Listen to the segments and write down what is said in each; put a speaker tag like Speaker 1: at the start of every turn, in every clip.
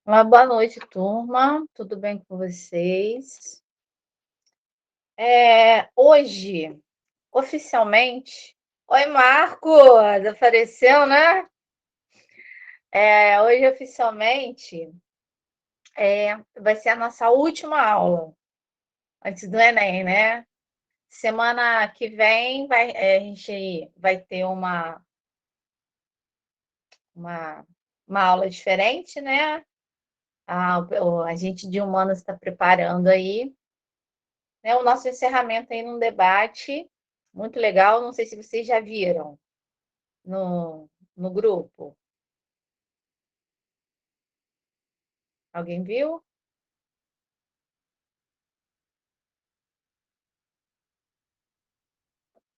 Speaker 1: Uma boa noite, turma. Tudo bem com vocês? Hoje, oficialmente. Oi, Marcos! Apareceu, né? Hoje, oficialmente, vai ser a nossa última aula antes do Enem, né? Semana que vem a gente vai ter uma, uma aula diferente, né? A gente de humanos está preparando aí, né, o nosso encerramento aí num debate muito legal. Não sei se vocês já viram no grupo. Alguém viu?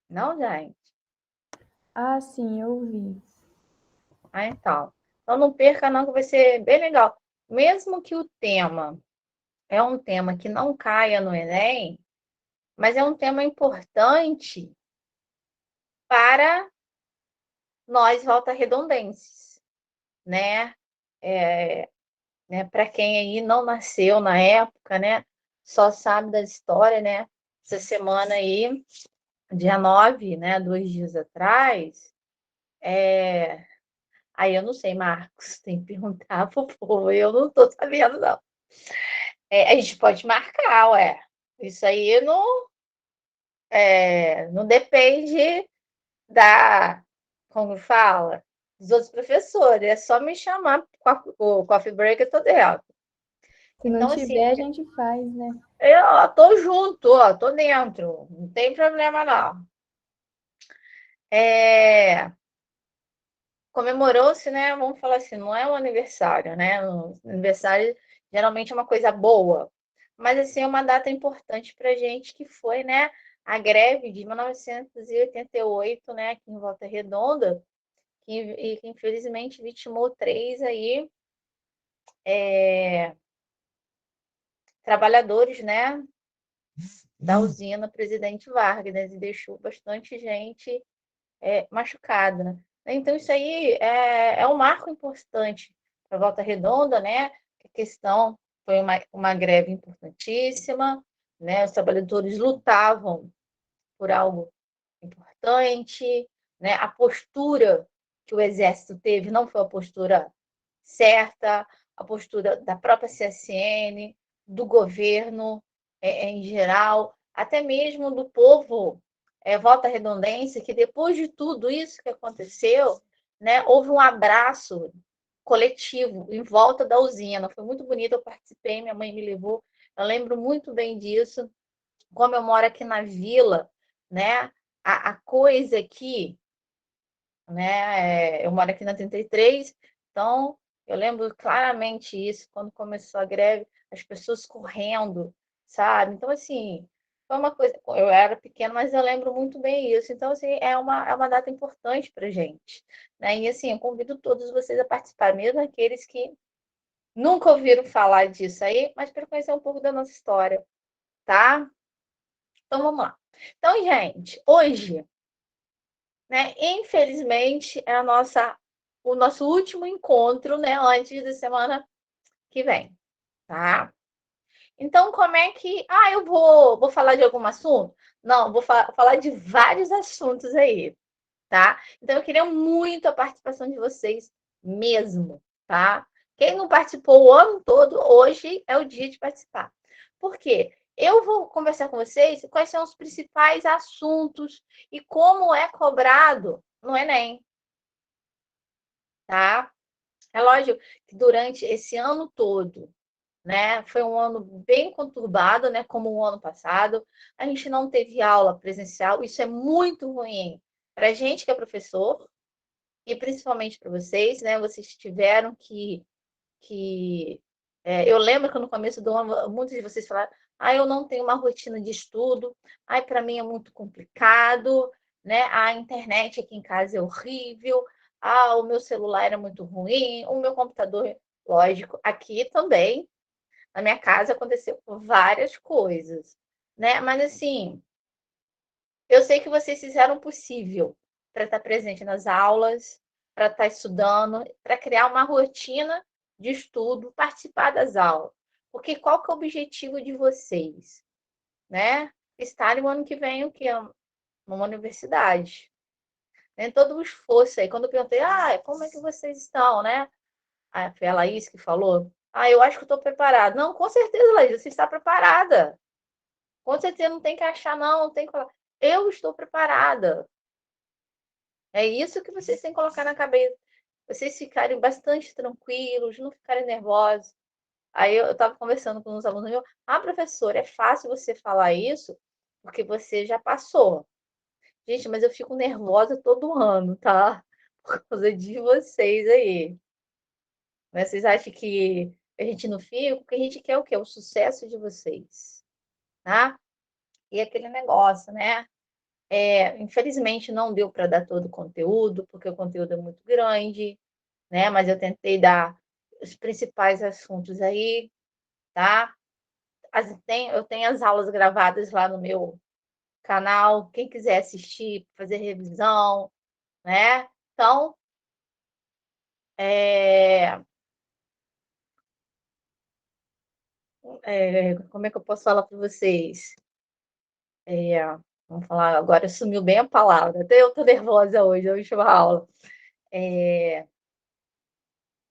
Speaker 1: Não, gente?
Speaker 2: Ah, sim, eu vi.
Speaker 1: Então. Então não perca não, que vai ser bem legal. Mesmo que o tema é um tema que não caia no Enem, mas é um tema importante para nós volta-redondenses, né? É, né? Para quem aí não nasceu na época, né? Só sabe da história, né? Essa semana aí, dia 9, né? 2 dias atrás. Aí eu não sei, Marcos, tem que perguntar pro povo, eu não tô sabendo, não. A gente pode marcar, ué. Isso aí não depende da, como fala, dos outros professores. É só me chamar com o coffee break, eu tô dentro.
Speaker 2: Se não
Speaker 1: Então, assim,
Speaker 2: tiver, a gente faz, né?
Speaker 1: eu tô junto, ó, tô dentro. Não tem problema, não. Comemorou-se, né? Vamos falar assim, não é um aniversário, né? Um aniversário geralmente é uma coisa boa, mas assim é uma data importante para a gente que foi, né? A greve de 1988, né? Aqui em Volta Redonda, que infelizmente vitimou três aí trabalhadores, né? Da usina Presidente Vargas, né, e deixou bastante gente machucada, né? Então, isso aí é um marco importante para a Volta Redonda, né? A questão foi uma greve importantíssima, né? Os trabalhadores lutavam por algo importante, né? A postura que o Exército teve não foi a postura certa, a postura da própria CSN, do governo em geral, até mesmo do povo Volta Redondense, que depois de tudo isso que aconteceu, né, houve um abraço coletivo em volta da usina. Foi muito bonito, eu participei, minha mãe me levou, eu lembro muito bem disso. Como eu moro aqui na vila, né, a coisa aqui, né, eu moro aqui na 33, então eu lembro claramente isso, quando começou a greve, as pessoas correndo, sabe? Então, assim, foi uma coisa. Eu era pequena, mas eu lembro muito bem isso. Então, assim, é uma data importante para gente, né? E, assim, eu convido todos vocês a participar, mesmo aqueles que nunca ouviram falar disso aí, mas para conhecer um pouco da nossa história, tá? Então, vamos lá. Então, gente, hoje, né, infelizmente, o nosso último encontro, né, antes da semana que vem, tá? Então, como é que. Ah, eu vou falar de algum assunto? Não, vou falar de vários assuntos aí, tá? Então, eu queria muito a participação de vocês mesmo, tá? Quem não participou o ano todo, hoje é o dia de participar. Por quê? Eu vou conversar com vocês quais são os principais assuntos e como é cobrado no Enem, tá? É lógico que durante esse ano todo, né, foi um ano bem conturbado, né, como o ano passado. A gente não teve aula presencial, isso é muito ruim para a gente que é professor e principalmente para vocês, né? Vocês tiveram eu lembro que no começo do ano muitos de vocês falaram: "Ah, eu não tenho uma rotina de estudo. Ai, para mim é muito complicado, né? A internet aqui em casa é horrível. Ah, o meu celular era muito ruim, o meu computador, lógico, aqui também, na minha casa aconteceu várias coisas, né? Mas assim, eu sei que vocês fizeram o possível para estar presente nas aulas, para estar estudando, para criar uma rotina de estudo, participar das aulas. Porque qual que é o objetivo de vocês? Né? Estarem o ano que vem o quê? Numa universidade. Né? Todo o esforço aí. Quando eu perguntei, como é que vocês estão, né? Foi a Laís que falou. Eu acho que estou preparada. Não, com certeza, Laís, você está preparada. Com certeza não tem que achar, não tem que falar. Eu estou preparada. É isso que vocês têm que colocar na cabeça. Vocês ficarem bastante tranquilos, não ficarem nervosos. Aí eu estava conversando com uns alunos meus. Professor, é fácil você falar isso porque você já passou. Gente, mas eu fico nervosa todo ano, tá? Por causa de vocês aí. Mas vocês acham que a gente não fica? Porque a gente quer o quê? O sucesso de vocês, tá? E aquele negócio, né? Infelizmente não deu para dar todo o conteúdo, porque o conteúdo é muito grande, né? Mas eu tentei dar os principais assuntos aí, tá? Eu tenho as aulas gravadas lá no meu canal, quem quiser assistir, fazer revisão, né? Então, como é que eu posso falar para vocês? Vamos falar, agora sumiu bem a palavra, até eu estou nervosa hoje, a última aula.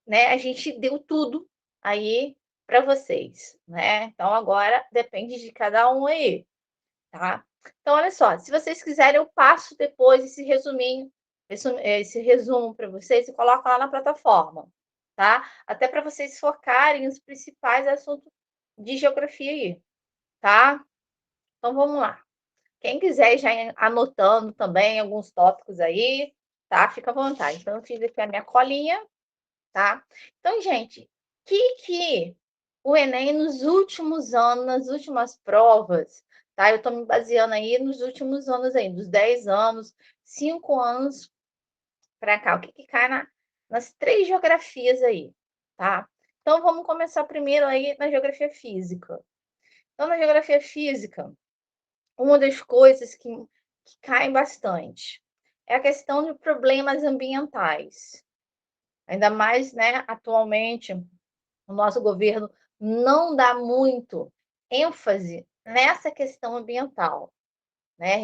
Speaker 1: Né? A gente deu tudo aí para vocês, né? Então agora depende de cada um aí, tá? Então olha só, se vocês quiserem eu passo depois esse resuminho, esse resumo para vocês e coloco lá na plataforma, tá? Até para vocês focarem os principais assuntos de geografia aí, tá? Então vamos lá. Quem quiser já ir anotando também alguns tópicos aí, tá? Fica à vontade. Então eu fiz aqui a minha colinha, tá? Então, gente, que o Enem nos últimos anos, nas últimas provas, tá? Eu estou me baseando aí nos últimos anos aí, dos 10 anos, 5 anos para cá. O que cai nas 3 geografias aí, tá? Então, vamos começar primeiro aí na geografia física. Então, na geografia física, uma das coisas que caem bastante é a questão de problemas ambientais. Ainda mais, né, atualmente, o nosso governo não dá muito ênfase nessa questão ambiental, né?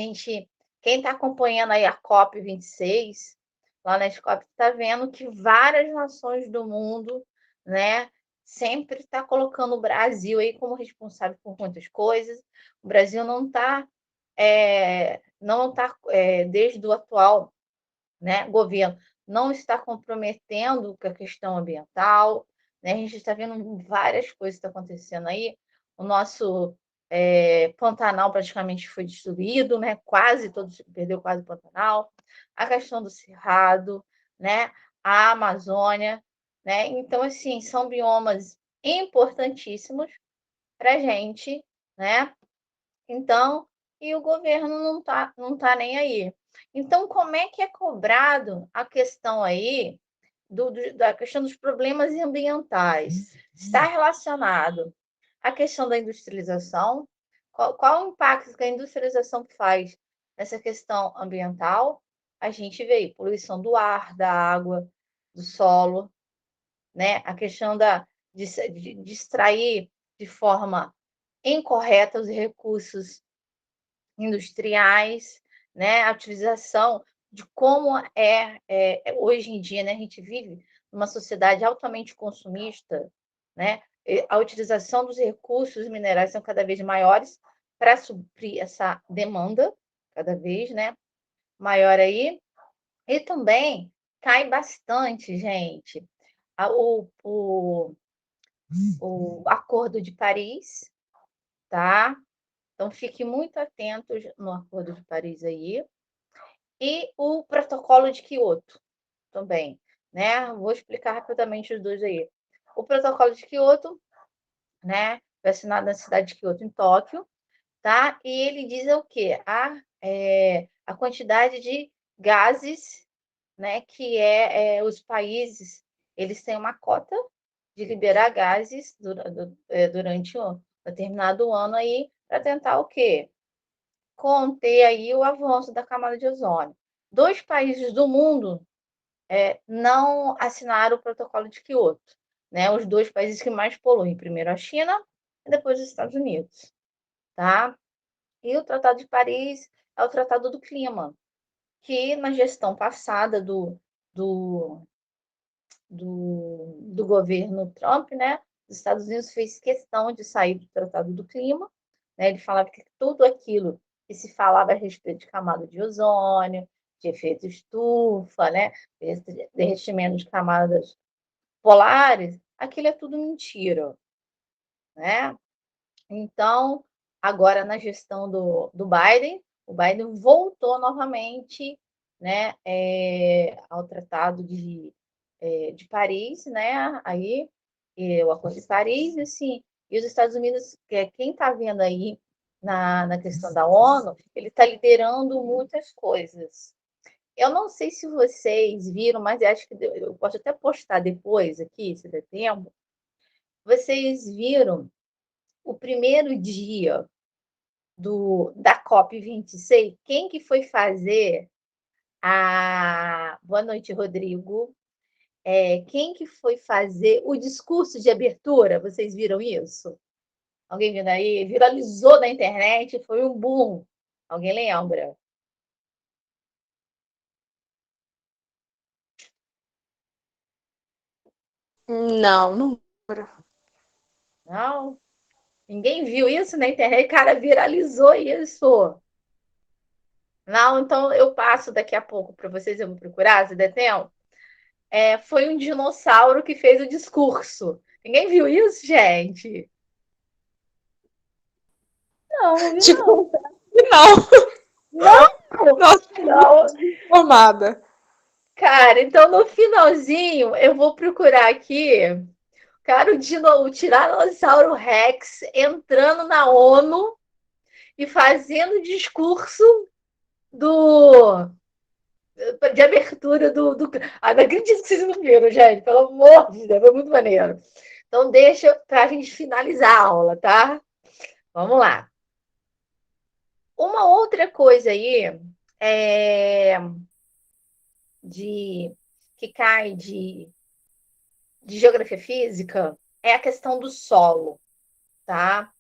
Speaker 1: Quem está acompanhando aí a COP26, lá na COP, está vendo que várias nações do mundo, né, sempre está colocando o Brasil aí como responsável por muitas coisas. O Brasil não está desde o atual, né, governo não está comprometendo com a questão ambiental, né? A gente está vendo várias coisas que estão acontecendo aí. O nosso Pantanal praticamente foi destruído, né? Quase todos perdeu quase o Pantanal. A questão do Cerrado, né? A Amazônia, né? Então, assim, são biomas importantíssimos para a gente, né? Então, e o governo não tá nem aí. Então, como é que é cobrado a questão aí da questão dos problemas ambientais? Está relacionado à questão da industrialização? Qual o impacto que a industrialização faz nessa questão ambiental? A gente vê aí, poluição do ar, da água, do solo, né? A questão de extrair de forma incorreta os recursos industriais, né? A utilização de como hoje em dia, né? A gente vive numa sociedade altamente consumista, né? A utilização dos recursos minerais são cada vez maiores para suprir essa demanda cada vez, né? Maior aí. E também cai bastante, gente, o Acordo de Paris, tá? Então, fique muito atentos no Acordo de Paris aí. E o Protocolo de Quioto também, né? Vou explicar rapidamente os dois aí. O Protocolo de Quioto, né? Foi assinado na cidade de Quioto, em Tóquio, tá? E ele diz o quê? A quantidade de gases, né? Que os países, eles têm uma cota de liberar gases durante um determinado ano aí para tentar o quê? Conter aí o avanço da camada de ozônio. 2 países do mundo não assinaram o Protocolo de Quioto, né? Os dois países que mais poluem, primeiro a China e depois os Estados Unidos, tá? E o Tratado de Paris é o Tratado do Clima, que na gestão passada do, do governo Trump, né? Os Estados Unidos fez questão de sair do Tratado do Clima, né? Ele falava que tudo aquilo que se falava a respeito de camada de ozônio, de efeito estufa, né? Derretimento de camadas polares, aquilo é tudo mentira, né? Então, agora na gestão do Biden, o Biden voltou novamente, né, ao Tratado de Paris, né, aí, o Acordo de Paris, assim, e os Estados Unidos, quem está vendo aí na questão da ONU, ele está liderando muitas coisas. Eu não sei se vocês viram, mas eu acho que eu posso até postar depois aqui, se der tempo. Vocês viram o primeiro dia da COP26? Quem que foi fazer a... Boa noite, Rodrigo. Quem que foi fazer o discurso de abertura? Vocês viram isso? Alguém viu aí? Viralizou na internet, foi um boom. Alguém lembra?
Speaker 3: Não, não.
Speaker 1: Não? Ninguém viu isso na internet? Cara, viralizou isso. Não, então eu passo daqui a pouco para vocês, eu vou procurar, se der tempo. Foi um dinossauro que fez o discurso. Ninguém viu isso, gente?
Speaker 2: Não, não vi não.
Speaker 3: Tipo, não.
Speaker 1: Não,
Speaker 3: Nossa,
Speaker 1: não.
Speaker 3: formada.
Speaker 1: Cara, então no finalzinho eu vou procurar aqui, cara, o Tiranossauro Rex entrando na ONU e fazendo discurso do de abertura do... Ah, não acredito que vocês não viram, gente. Pelo amor de Deus, foi muito maneiro. Então, deixa para a gente finalizar a aula, tá? Vamos lá. Uma outra coisa aí é, de, que cai de geografia física é a questão do solo, tá?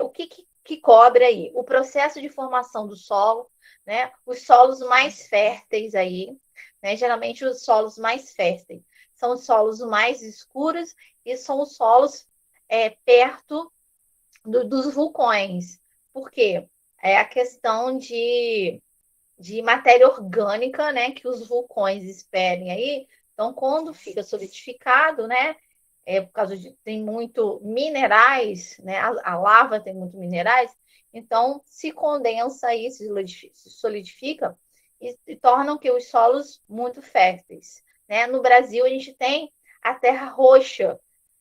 Speaker 1: O que cobre aí? O processo de formação do solo, né? Os solos mais férteis aí, né? Geralmente os solos mais férteis são os solos mais escuros e são os solos perto dos vulcões. Por quê? É a questão de matéria orgânica, né? Que os vulcões esperem aí. Então, quando fica solidificado, né? Por causa de tem muito minerais, né? A lava tem muito minerais, então se condensa aí, se solidifica e tornam que os solos muito férteis, né? No Brasil a gente tem a terra roxa,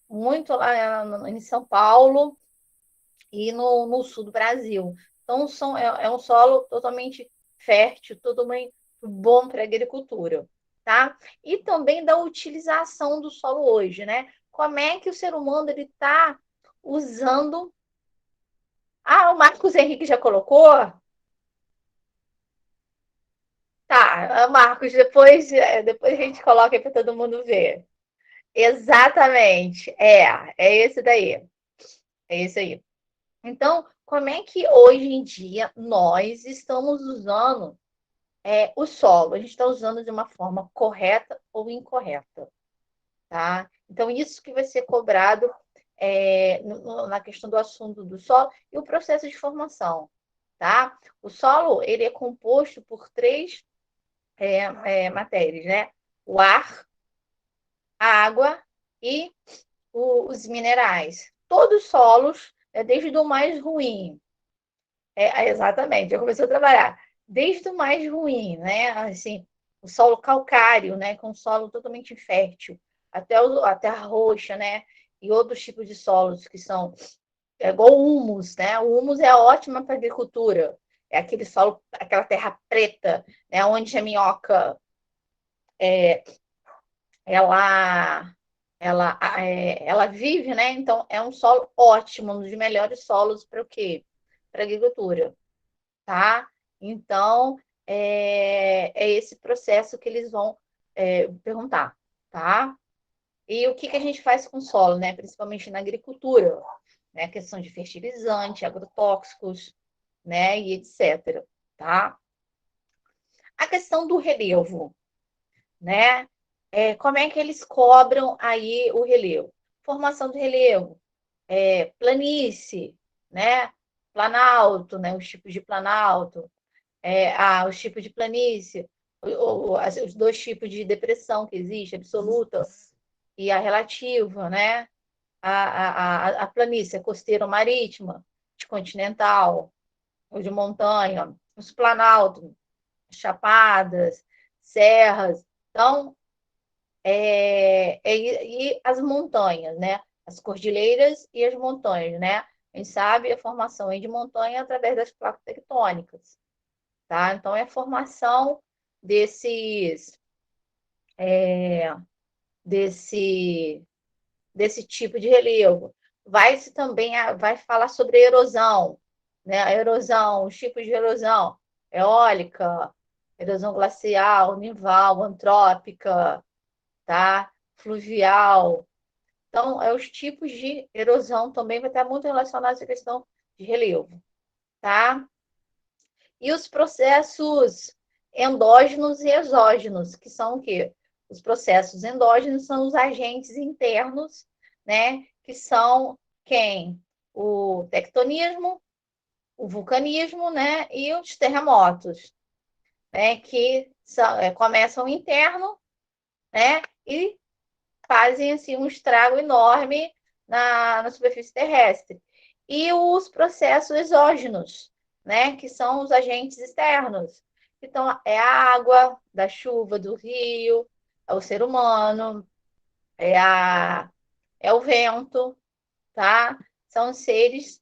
Speaker 1: muito lá em São Paulo e no sul do Brasil. Então é um solo totalmente fértil, totalmente bom para a agricultura, tá? E também da utilização do solo hoje, né? Como é que o ser humano ele está usando? Ah, o Marcos Henrique já colocou? Tá, Marcos, depois a gente coloca aí para todo mundo ver. Exatamente, é esse daí, é esse aí. Então, como é que hoje em dia nós estamos usando o solo? A gente está usando de uma forma correta ou incorreta, tá? Então, isso que vai ser cobrado na questão do assunto do solo e o processo de formação, tá? O solo, ele é composto por três matérias, né? O ar, a água e os minerais. Todos os solos, desde o mais ruim. Exatamente, já começou a trabalhar. Desde o mais ruim, né? Assim, o solo calcário, né? Com solo totalmente infértil, até a terra roxa, né? E outros tipos de solos que são igual o humus, né? O humus é ótima para agricultura. É aquele solo, aquela terra preta, né? Onde a minhoca ela ela vive, né? Então é um solo ótimo, um dos melhores solos para o quê? Para agricultura, tá? Então, é esse processo que eles vão perguntar, tá? E o que a gente faz com o solo, né? Principalmente na agricultura, né? A questão de fertilizante, agrotóxicos, né? E etc. Tá? A questão do relevo, né? Como é que eles cobram aí o relevo? Formação do relevo, planície, né? Planalto, né? Os tipos de planalto, os tipos de planície, os dois tipos de depressão que existe, absoluta e a relativa, né? A planície, a costeira ou marítima, de continental, ou de montanha, os planaltos, chapadas, serras. Então, e as montanhas, né? As cordilheiras e as montanhas, né? A gente sabe a formação aí de montanha através das placas tectônicas, tá? Então, é a formação desses, é, desse, desse tipo de relevo. Vai-se também vai falar sobre a erosão, né? A erosão, os tipos de erosão, eólica, erosão glacial, nival, antrópica, tá? Fluvial. Então, os tipos de erosão também vai estar muito relacionados à questão de relevo, tá? E os processos endógenos e exógenos, que são o quê? Os processos endógenos são os agentes internos, né? Que são quem? O tectonismo, o vulcanismo, né? E os terremotos, né? Que começam interno, né? E fazem assim um estrago enorme na superfície terrestre. E os processos exógenos, né, que são os agentes externos. Então, é a água da chuva, do rio, é o ser humano, é o vento, tá? São os seres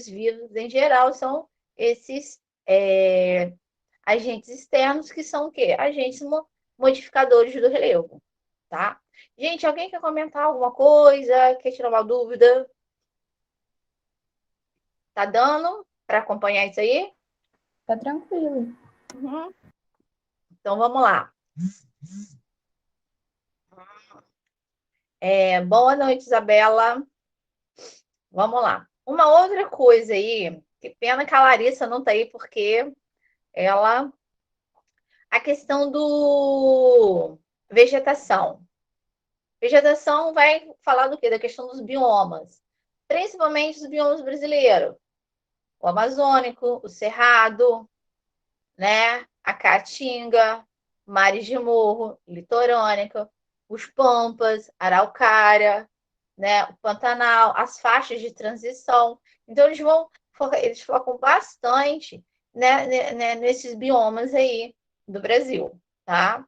Speaker 1: vivos em geral são esses agentes externos que são o quê? Agentes modificadores do relevo, tá? Gente, alguém quer comentar alguma coisa? Quer tirar uma dúvida? Tá dando para acompanhar isso aí?
Speaker 2: Tá tranquilo.
Speaker 1: Uhum. Então vamos lá. Boa noite, Isabela. Vamos lá. Uma outra coisa aí, que pena que a Larissa não tá aí, porque ela. A questão do vegetação. Vegetação vai falar do quê? Da questão dos biomas. Principalmente os biomas brasileiros. O amazônico, o cerrado, né? A caatinga, mares de morro, litorânea, os pampas, araucária, né? O Pantanal, as faixas de transição. Então, eles focam bastante, né, nesses biomas aí do Brasil, tá?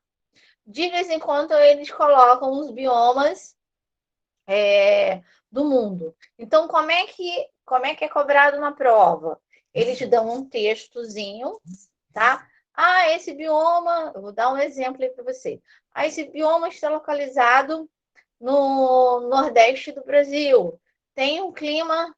Speaker 1: De vez em quando, eles colocam os biomas do mundo. Então, como é que é cobrado na prova? Eles te dão um textozinho, tá? Esse bioma, eu vou dar um exemplo aí para você. Esse bioma está localizado no Nordeste do Brasil. Tem um clima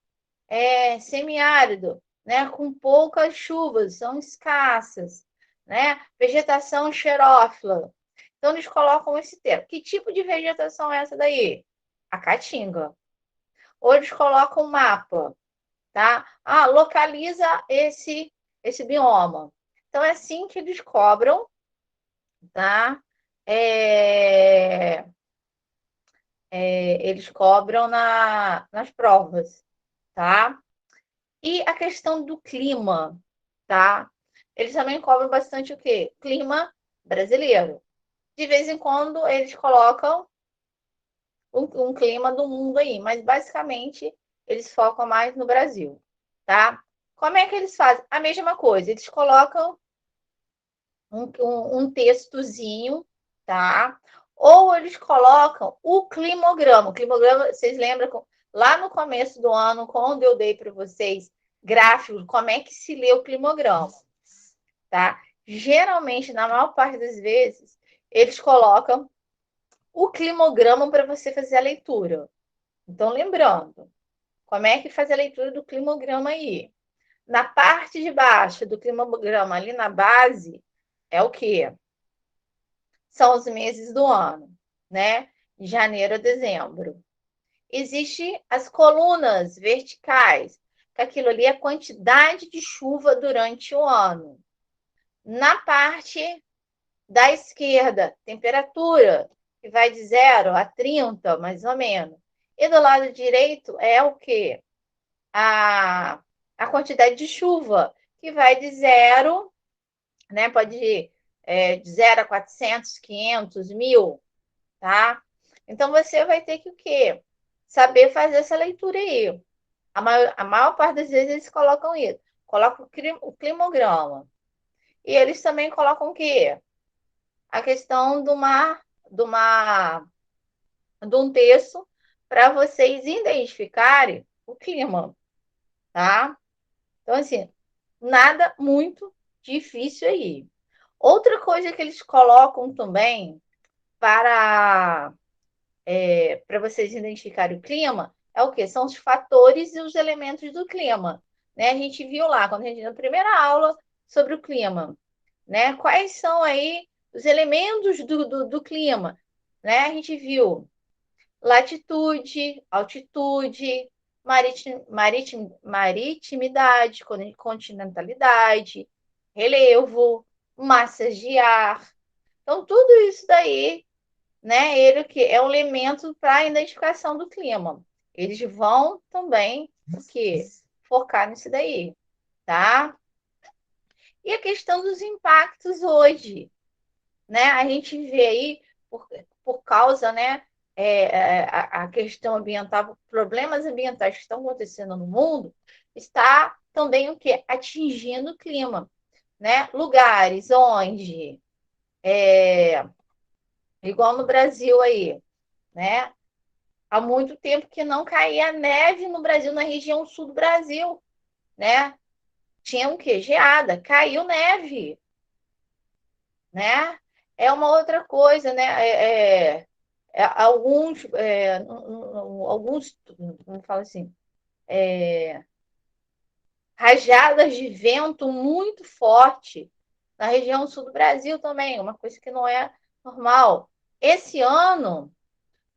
Speaker 1: semiárido, né? Com poucas chuvas, são escassas, né? Vegetação xerófila. Então, eles colocam esse termo. Que tipo de vegetação é essa daí? A caatinga. Ou eles colocam um mapa, tá? Localiza esse bioma. Então, é assim que eles cobram, tá? Eles cobram nas provas, tá? E a questão do clima, tá? Eles também cobram bastante o quê? Clima brasileiro. De vez em quando, eles colocam um clima do mundo aí, mas basicamente eles focam mais no Brasil, tá? Como é que eles fazem? A mesma coisa, eles colocam um textozinho, tá? Ou eles colocam o climograma. O climograma, vocês lembram lá no começo do ano, quando eu dei para vocês gráficos, como é que se lê o climograma, tá? Geralmente, na maior parte das vezes, eles colocam o climograma para você fazer a leitura. Então, lembrando, como é que faz a leitura do climograma aí? Na parte de baixo do climograma, ali na base, é o quê? São os meses do ano, né? de janeiro a dezembro. Existem as colunas verticais, que aquilo ali é a quantidade de chuva durante o ano. Na parte da esquerda, temperatura, que vai de 0 a 30, mais ou menos. E do lado direito é o quê? A quantidade de chuva, que vai de 0, né? Pode ir de 0 a 400, 500, 1000, tá? Então, você vai ter que o quê? Saber fazer essa leitura aí. A maior parte das vezes eles colocam isso. Colocam o climograma. E eles também colocam o quê? A questão de um texto para vocês identificarem o clima, tá? Então, assim, nada muito difícil aí. Outra coisa que eles colocam também para vocês identificarem o clima é o quê? São os fatores e os elementos do clima. Né? A gente viu lá, quando a gente na primeira aula, sobre o clima. Né? Quais são aí os elementos do clima? Né? A gente viu latitude, altitude, maritimidade, continentalidade, relevo, massas de ar. Então, tudo isso daí, né? Ele que é um elemento para a identificação do clima. Eles vão também o quê? Focar nisso daí, tá? E a questão dos impactos hoje, né? A gente vê aí por causa, né? A questão ambiental, problemas ambientais que estão acontecendo no mundo, está também o quê? Atingindo o clima, né? Lugares onde, igual no Brasil aí, né? Há muito tempo que não caía neve no Brasil, na região sul do Brasil, né? Tinha o quê? Geada, caiu neve, né? É uma outra coisa, né? Alguns, como fala assim, rajadas de vento muito forte na região sul do Brasil também, uma coisa que não é normal. Esse ano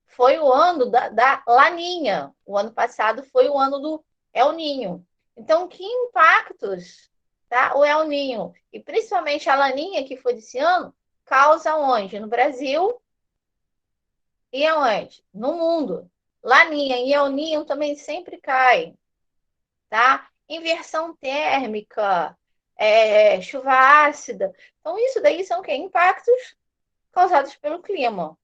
Speaker 1: foi o ano da Laninha. O ano passado foi o ano do El Ninho. Então, que impactos, tá? O El Ninho, e principalmente a Laninha, que foi desse ano, causa onde? No Brasil e aonde? No mundo. Laninha e El Ninho também sempre caem, tá? Inversão térmica, chuva ácida. Então, isso daí são o quê? Impactos causados pelo clima,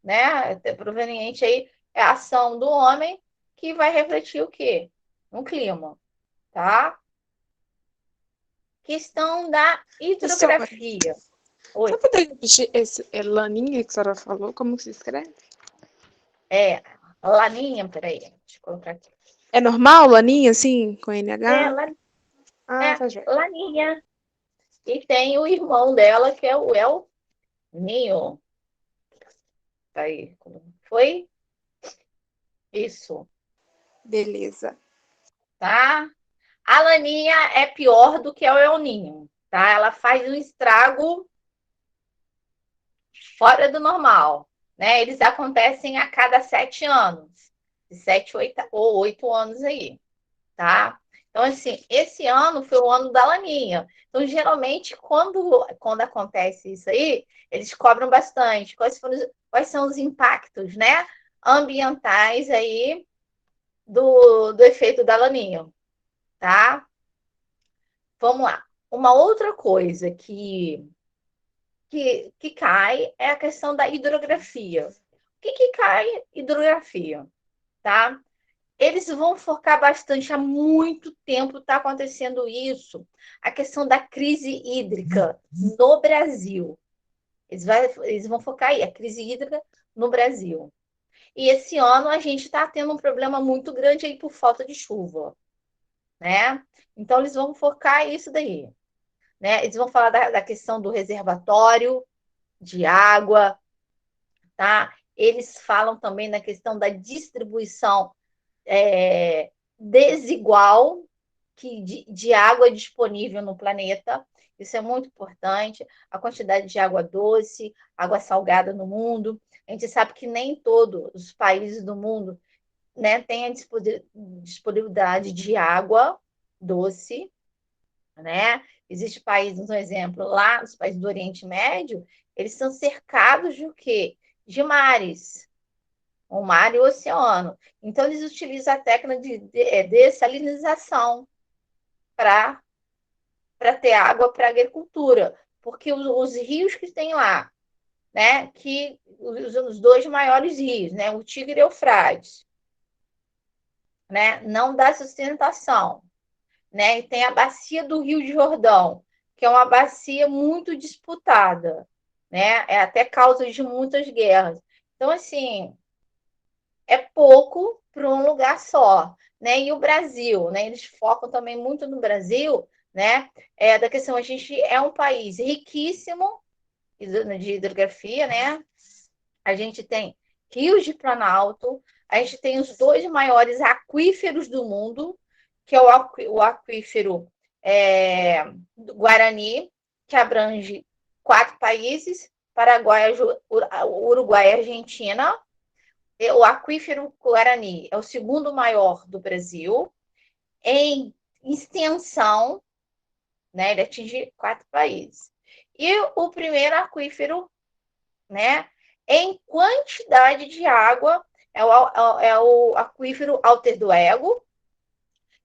Speaker 1: né? Proveniente aí é a ação do homem que vai refletir o quê? No clima, tá? Questão da
Speaker 3: Professora,
Speaker 1: hidrografia.
Speaker 3: você
Speaker 1: Oi.
Speaker 3: poderia repetir esse laninha que a senhora falou? Como que se escreve?
Speaker 1: Laninha, peraí, deixa eu colocar aqui.
Speaker 3: É normal, laninha, assim, com
Speaker 1: É,
Speaker 3: NH?
Speaker 1: la,
Speaker 3: Ah, tá joia.
Speaker 1: Laninha. E tem o irmão dela, que é o El Ninho. Tá aí. Foi isso,
Speaker 3: Beleza.
Speaker 1: tá? A Laninha é pior do que o El Ninho, tá? Ela faz um estrago fora do normal, né? Eles acontecem a cada 7 anos, de 7, 8 ou 8 anos aí, tá? Então, assim, esse ano foi o ano da Laninha. Então, geralmente, quando acontece isso aí, eles cobram bastante. Quais são os impactos, né? Ambientais aí do efeito da Laninha, tá? Vamos lá. Uma outra coisa que cai é a questão da hidrografia. O que cai? Hidrografia, tá? Eles vão focar bastante, há muito tempo está acontecendo isso, a questão da crise hídrica no Brasil. Eles vão focar aí, a crise hídrica no Brasil. E esse ano a gente está tendo um problema muito grande aí por falta de chuva, né? Então eles vão focar isso daí, né? Eles vão falar da questão do reservatório de água, tá? Eles falam também na questão da distribuição desigual de água disponível no planeta. Isso é muito importante. A quantidade de água doce, água salgada no mundo. A gente sabe que nem todos os países do mundo, né, têm a disponibilidade de água doce, né? Existe países, um exemplo, lá nos países do Oriente Médio, eles são cercados de o quê? De mares, o mar e o oceano. Então, eles utilizam a técnica de dessalinização para ter água para a agricultura, porque os rios que tem lá, né, que os dois maiores rios, né, o Tigre e o Eufrates, né, não dá sustentação, né, e tem a bacia do Rio de Jordão, que é uma bacia muito disputada, né, é até causa de muitas guerras. Então, assim, é pouco para um lugar só, né? E o Brasil, né? Eles focam também muito no Brasil, né? Da questão, a gente é um país riquíssimo de hidrografia, né? A gente tem rios de Planalto, a gente tem os dois maiores aquíferos do mundo, que é o aquífero do Guarani, que abrange 4 países, Paraguai, Uruguai e Argentina. O aquífero Guarani é o segundo maior do Brasil em extensão, né? Ele atinge 4 países. E o primeiro aquífero, né? Em quantidade de água é o aquífero Alter do Ego,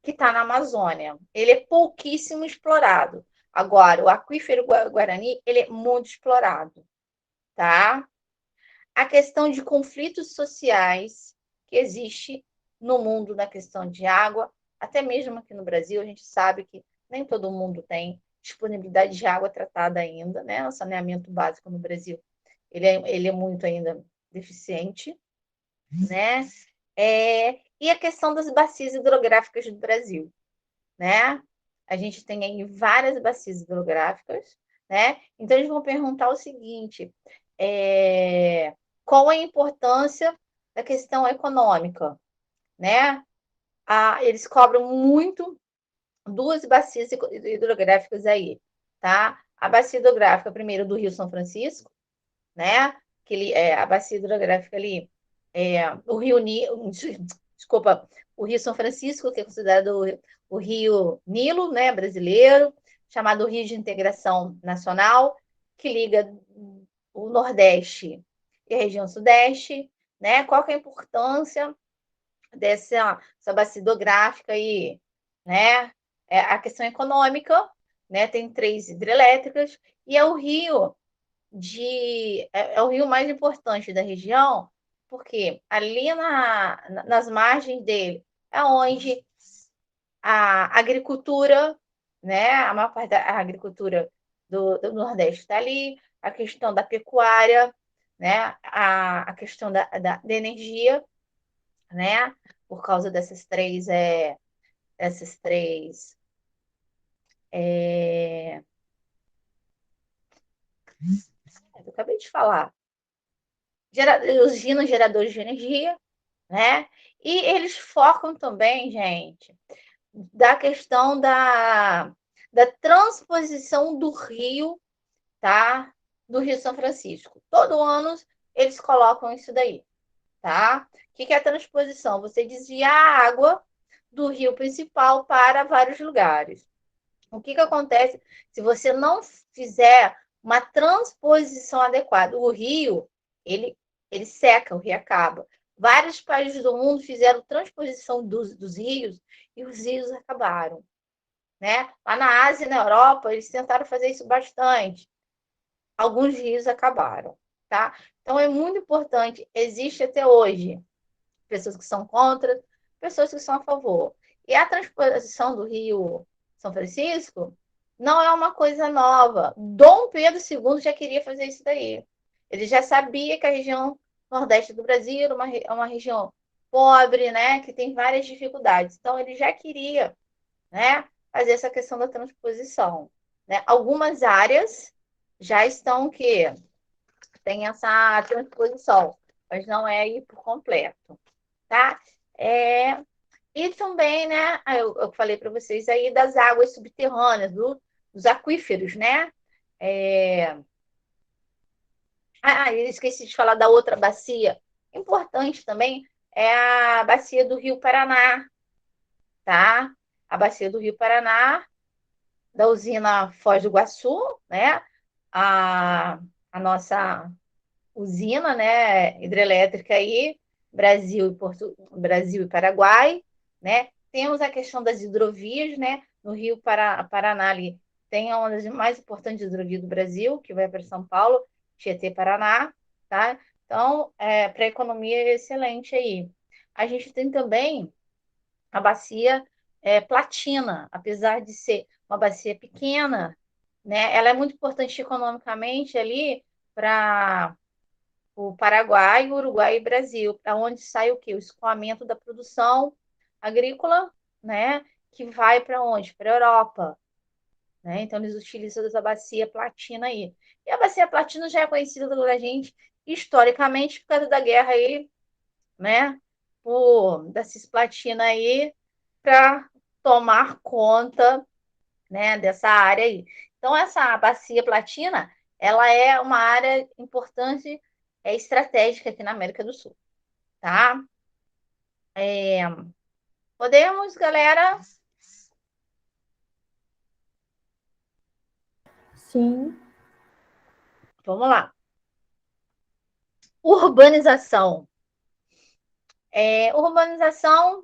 Speaker 1: que está na Amazônia. Ele é pouquíssimo explorado. Agora, o aquífero Guarani, ele é muito explorado, tá? A questão de conflitos sociais que existe no mundo na questão de água, até mesmo aqui no Brasil, a gente sabe que nem todo mundo tem disponibilidade de água tratada ainda, né? O saneamento básico no Brasil, ele é muito ainda deficiente, né? E a questão das bacias hidrográficas do Brasil, né? A gente tem aí várias bacias hidrográficas, né? Então, eles vão perguntar o seguinte, qual a importância da questão econômica, né? Eles cobram muito 2 bacias hidrográficas aí, tá? A bacia hidrográfica, primeiro, do Rio São Francisco, né? A bacia hidrográfica ali, o Rio Nilo, desculpa, o Rio São Francisco, que é considerado o Rio Nilo, né, brasileiro, chamado Rio de Integração Nacional, que liga o Nordeste e a região Sudeste, né? Qual que é a importância dessa bacia hidrográfica aí, né? A questão econômica, né? Tem 3 hidrelétricas e é o rio é o rio mais importante da região, porque ali nas margens dele é onde a agricultura, né? A maior parte da agricultura do Nordeste está ali, a questão da pecuária, né? A questão da energia, né? Por causa essas três eu acabei de falar, usinas geradores de energia, né? E eles focam também, gente, da questão da transposição do rio, tá? Do Rio São Francisco. Todo ano eles colocam isso daí, tá? O que é a transposição? Você desvia a água do rio principal para vários lugares. O que acontece se você não fizer uma transposição adequada? O rio, ele seca, o rio acaba. Vários países do mundo fizeram transposição dos rios e os rios acabaram, né? Lá na Ásia e na Europa, eles tentaram fazer isso bastante. Alguns rios acabaram, tá? Então, é muito importante. Existe até hoje pessoas que são contra, pessoas que são a favor. E a transposição do Rio São Francisco não é uma coisa nova. Dom Pedro II já queria fazer isso daí. Ele já sabia que a região nordeste do Brasil é uma região pobre, né, que tem várias dificuldades. Então, ele já queria, né, fazer essa questão da transposição. Né? Algumas áreas já estão que tem essa transposição, mas não é aí por completo, tá? E também, né, eu falei para vocês aí das águas subterrâneas, dos aquíferos, né? Eu esqueci de falar da outra bacia. Importante também é a bacia do Rio Paraná, tá? A bacia do Rio Paraná, da usina Foz do Iguaçu, né? A, a nossa usina, né, hidrelétrica aí, Brasil e Paraguai, né? Temos a questão das hidrovias, né? No Rio Paraná ali tem uma das mais importantes hidrovias do Brasil, que vai para São Paulo, Tietê-Paraná, tá? Então, para a economia é excelente aí. A gente tem também a bacia Platina, apesar de ser uma bacia pequena, né? Ela é muito importante economicamente ali para o Paraguai, Uruguai e Brasil, para onde sai o quê? O escoamento da produção agrícola, né? Que vai para onde? Para a Europa, né? Então eles utilizam essa bacia platina aí. E a bacia platina já é conhecida pela gente historicamente por causa da guerra aí, né? Da cisplatina aí para tomar conta, né, dessa área aí. Então, essa bacia platina, ela é uma área importante, estratégica aqui na América do Sul, tá? É, podemos, galera?
Speaker 2: Sim,
Speaker 1: Vamos lá. Urbanização. Urbanização,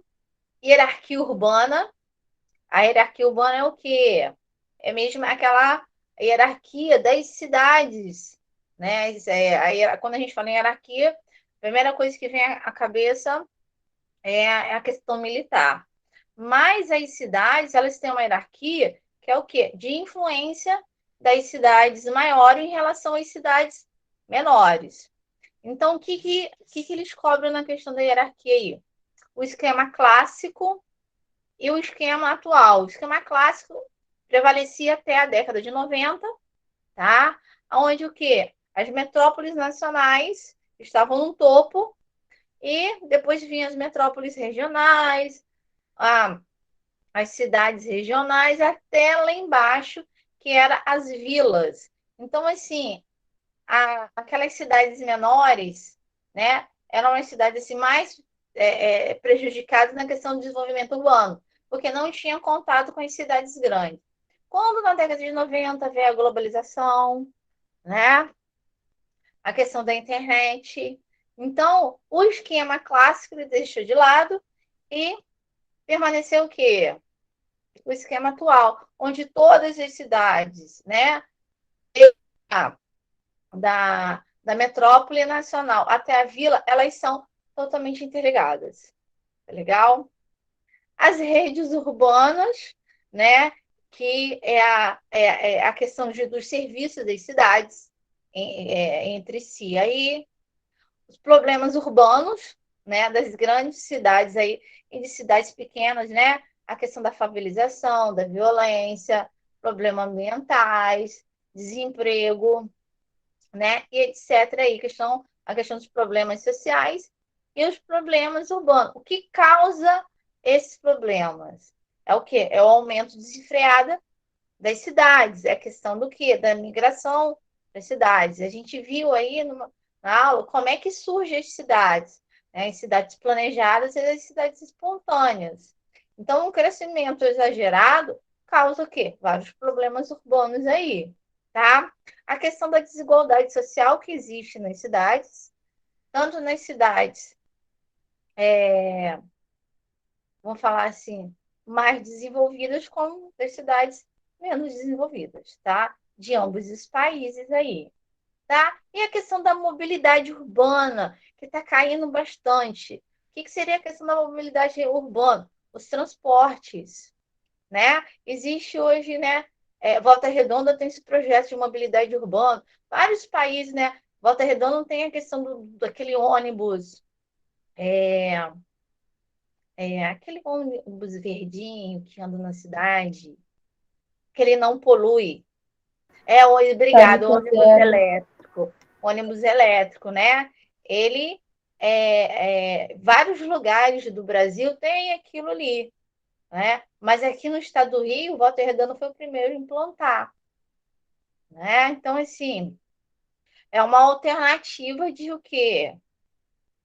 Speaker 1: hierarquia urbana. A hierarquia urbana é o quê? É mesmo aquela hierarquia das cidades, né? Quando a gente fala em hierarquia, a primeira coisa que vem à cabeça é a questão militar. Mas as cidades, elas têm uma hierarquia que é o quê? De influência das cidades maiores em relação às cidades menores. Então, o que eles cobram na questão da hierarquia aí? O esquema clássico e o esquema atual. O esquema clássico prevalecia até a década de 90, tá? Onde o quê? As metrópoles nacionais estavam no topo e depois vinham as metrópoles regionais, as cidades regionais, até lá embaixo, que eram as vilas. Então, assim, aquelas cidades menores, né, eram as cidades assim, mais prejudicadas na questão do desenvolvimento urbano, porque não tinham contato com as cidades grandes. Quando na década de 90 veio a globalização, né, a questão da internet, então o esquema clássico ele deixou de lado e permaneceu o quê? O esquema atual, onde todas as cidades, né, da metrópole nacional até a vila, elas são totalmente interligadas. Tá legal? As redes urbanas, né, que é a questão dos serviços das cidades entre si. Aí, os problemas urbanos, né, das grandes cidades aí, e de cidades pequenas, né, a questão da favelização, da violência, problemas ambientais, desemprego, né, e etc. Aí, a questão dos problemas sociais e os problemas urbanos. O que causa esses problemas? É o quê? É o aumento desenfreado das cidades, é a questão do quê? Da migração das cidades. A gente viu aí na aula como é que surgem as cidades, né? As cidades planejadas e as cidades espontâneas. Então, um crescimento exagerado causa o quê? Vários problemas urbanos aí, tá? A questão da desigualdade social que existe nas cidades, tanto nas cidades, vamos falar assim, mais desenvolvidas como das cidades menos desenvolvidas, tá? De ambos os países aí, tá? E a questão da mobilidade urbana, que está caindo bastante. O que seria a questão da mobilidade urbana? Os transportes, né? Existe hoje, né? Volta Redonda tem esse projeto de mobilidade urbana. Vários países, né? Volta Redonda tem a questão daquele ônibus, aquele ônibus verdinho que anda na cidade, que ele não polui. Obrigado,
Speaker 2: tarifa zero.
Speaker 1: ônibus elétrico, né? Ele, vários lugares do Brasil tem aquilo ali, né? Mas aqui no estado do Rio, Volta Redonda foi o primeiro a implantar, né? Então, assim, é uma alternativa de o quê?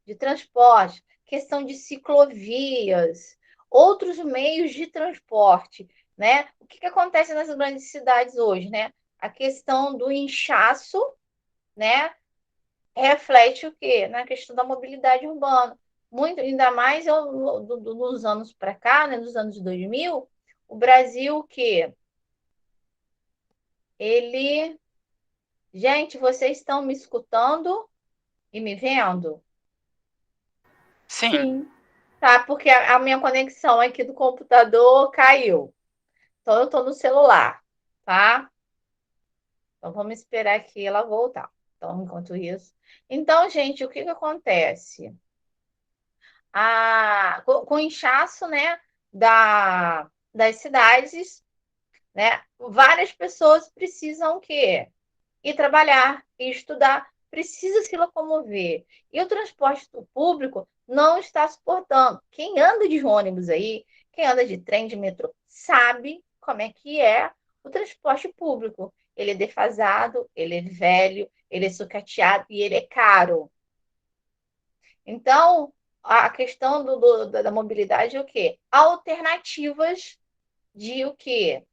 Speaker 1: De transporte, questão de ciclovias, outros meios de transporte, né? O que acontece nas grandes cidades hoje, né? A questão do inchaço, né? Reflete o quê? Na questão da mobilidade urbana. Muito, ainda mais dos anos para cá, né? Dos anos 2000, o Brasil que ele... Gente, vocês estão me escutando e me vendo?
Speaker 4: Sim.
Speaker 2: Sim.
Speaker 1: Tá, porque a minha conexão aqui do computador caiu. Então, eu estou no celular, tá? Então, vamos esperar aqui ela voltar. Então, enquanto isso. Então, gente, o que que acontece? Com o inchaço, né, das cidades, né, várias pessoas precisam o quê? Ir trabalhar, ir estudar, precisa se locomover. E o transporte público não está suportando. Quem anda de ônibus aí, quem anda de trem, de metrô, sabe como é que é o transporte público. Ele é defasado, ele é velho, ele é sucateado e ele é caro. Então, a questão da mobilidade é o quê? Alternativas de o quê?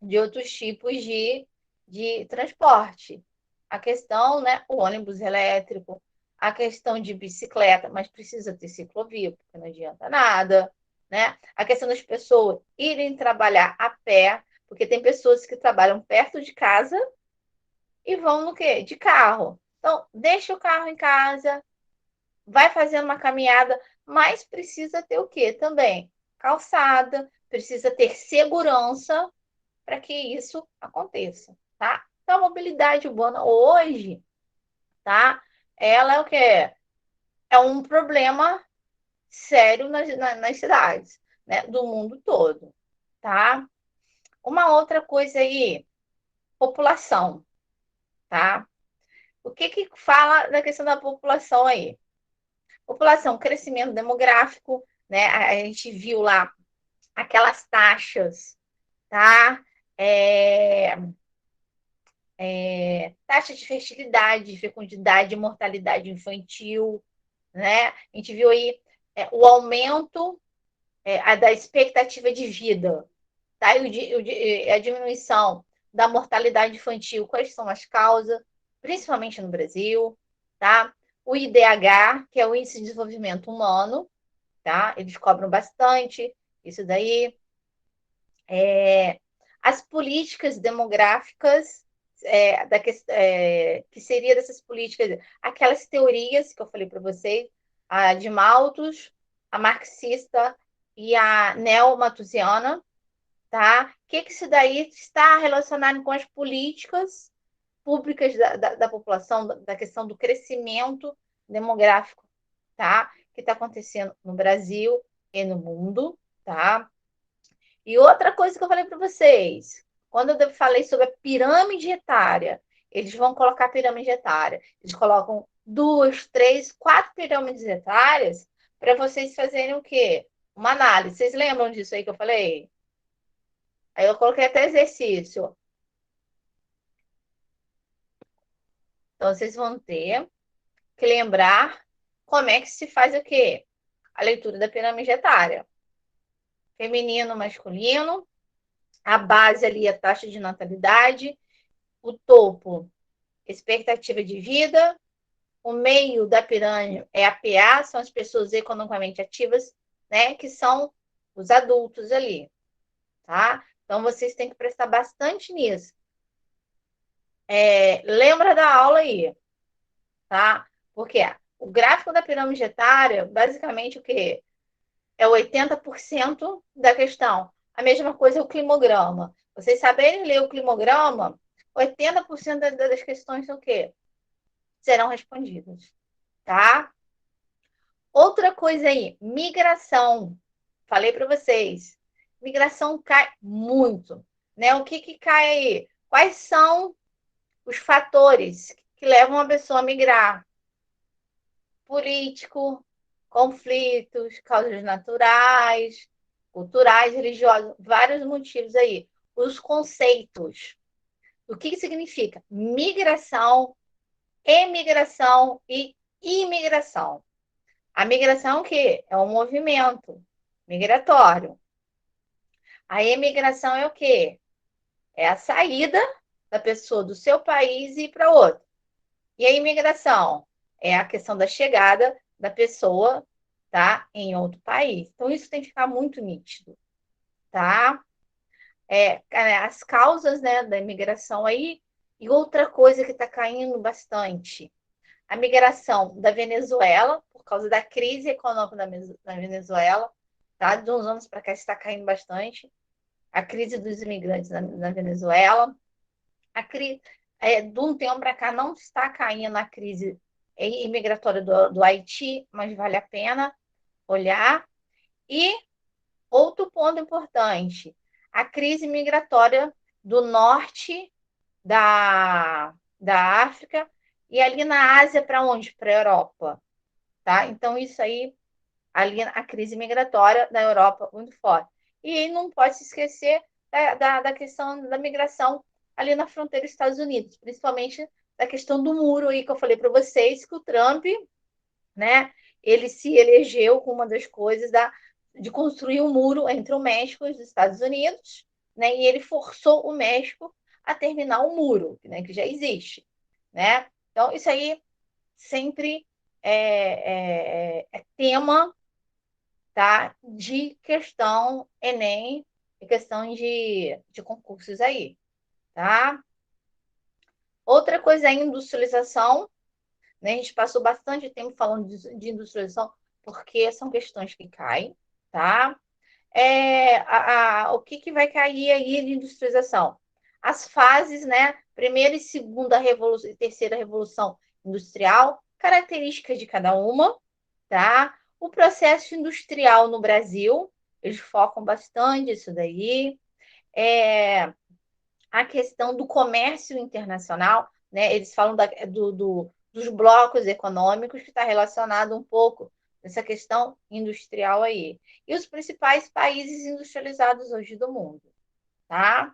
Speaker 1: De outros tipos de transporte. A questão, né, o ônibus elétrico, a questão de bicicleta, mas precisa ter ciclovia, porque não adianta nada, né? A questão das pessoas irem trabalhar a pé, porque tem pessoas que trabalham perto de casa e vão no quê? De carro. Então, deixa o carro em casa, vai fazendo uma caminhada, mas precisa ter o quê também? Calçada, precisa ter segurança para que isso aconteça, tá? Então, a mobilidade urbana hoje, tá? Ela é o quê? É um problema sério nas cidades, né? Do mundo todo, tá? Uma outra coisa aí, população, tá? O que que fala da questão da população aí? População, crescimento demográfico, né? A gente viu lá aquelas taxas, tá? É, taxa de fertilidade, fecundidade, mortalidade infantil, né? A gente viu aí o aumento da expectativa de vida, tá? E a diminuição da mortalidade infantil. Quais são as causas? Principalmente no Brasil, tá? O IDH, que é o Índice de Desenvolvimento Humano, tá? Eles cobram bastante isso daí. As políticas demográficas, que seria dessas políticas, aquelas teorias que eu falei para vocês, a de Malthus, a marxista e a neo-malthusiana, tá? O que isso daí está relacionado com as políticas públicas da população, da questão do crescimento demográfico, tá? Que está acontecendo no Brasil e no mundo, tá? E outra coisa que eu falei para vocês, quando eu falei sobre a pirâmide etária, eles vão colocar a pirâmide etária. Eles colocam 2, 3, 4 pirâmides etárias para vocês fazerem o quê? Uma análise. Vocês lembram disso aí que eu falei? Aí eu coloquei até exercício. Então, vocês vão ter que lembrar como é que se faz o quê? A leitura da pirâmide etária. Feminino, masculino, a base ali, a taxa de natalidade, o topo, expectativa de vida, o meio da pirâmide é a PA, são as pessoas economicamente ativas, né, que são os adultos ali, tá? Então, vocês têm que prestar bastante nisso. Lembra da aula aí, tá? Porque o gráfico da pirâmide etária, basicamente, o quê? É 80% da questão. A mesma coisa é o climograma. Vocês saberem ler o climograma, 80% das questões são o quê? Serão respondidas, tá? Outra coisa aí, migração. Falei para vocês, migração cai muito, né? O que que cai aí? Quais são os fatores que levam a pessoa a migrar? Político, conflitos, causas naturais, culturais, religiosos, vários motivos aí. Os conceitos. O que significa migração, emigração e imigração? A migração que é um movimento migratório. A emigração é o quê? É a saída da pessoa do seu país e ir para outro. E a imigração é a questão da chegada da pessoa, tá, em outro país. Então isso tem que ficar muito nítido, tá? As causas, né, da imigração aí. E outra coisa que está caindo bastante, a migração da Venezuela, por causa da crise econômica da Venezuela, tá? De uns anos para cá está caindo bastante. A crise dos imigrantes na Venezuela. De um tempo para cá não está caindo a crise imigratória do Haiti, mas vale a pena olhar. E outro ponto importante, a crise migratória do norte da África e ali na Ásia, para onde? Para a Europa. Tá? Então, isso aí, ali a crise migratória da Europa, muito forte. E não pode se esquecer da questão da migração ali na fronteira dos Estados Unidos, principalmente da questão do muro aí que eu falei para vocês, que o Trump, né, ele se elegeu com uma das coisas de construir um muro entre o México e os Estados Unidos, né, e ele forçou o México a terminar o muro, né, que já existe, né? Então, isso aí sempre é tema, tá, de questão Enem e questão de concursos aí, tá? Outra coisa é a industrialização, né? A gente passou bastante tempo falando de industrialização, porque são questões que caem, tá? O que vai cair aí de industrialização? As fases, né? Primeira e segunda revolução, e terceira revolução industrial, características de cada uma, tá? O processo industrial no Brasil, eles focam bastante isso daí. A questão do comércio internacional, né? Eles falam dos blocos econômicos, que está relacionado um pouco essa questão industrial aí. E os principais países industrializados hoje do mundo, tá?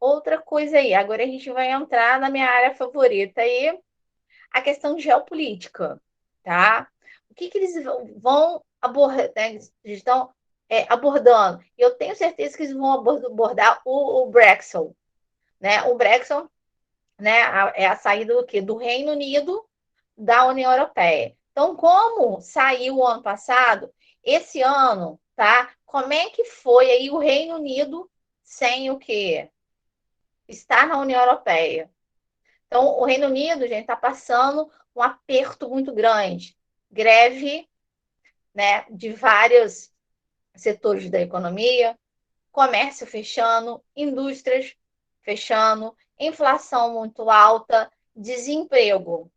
Speaker 1: Outra coisa aí, agora a gente vai entrar na minha área favorita aí, a questão geopolítica, tá? O que eles vão abordar, né? Eles estão abordando. E eu tenho certeza que eles vão abordar o Brexit, né? O Brexit, né, é a saída do quê? Do Reino Unido da União Europeia. Então, como saiu o ano passado, esse ano, tá? Como é que foi aí o Reino Unido sem o quê? Estar na União Europeia. Então, o Reino Unido, gente, está passando um aperto muito grande. Greve, né, de vários setores da economia, comércio fechando, indústrias fechando, inflação muito alta, desemprego,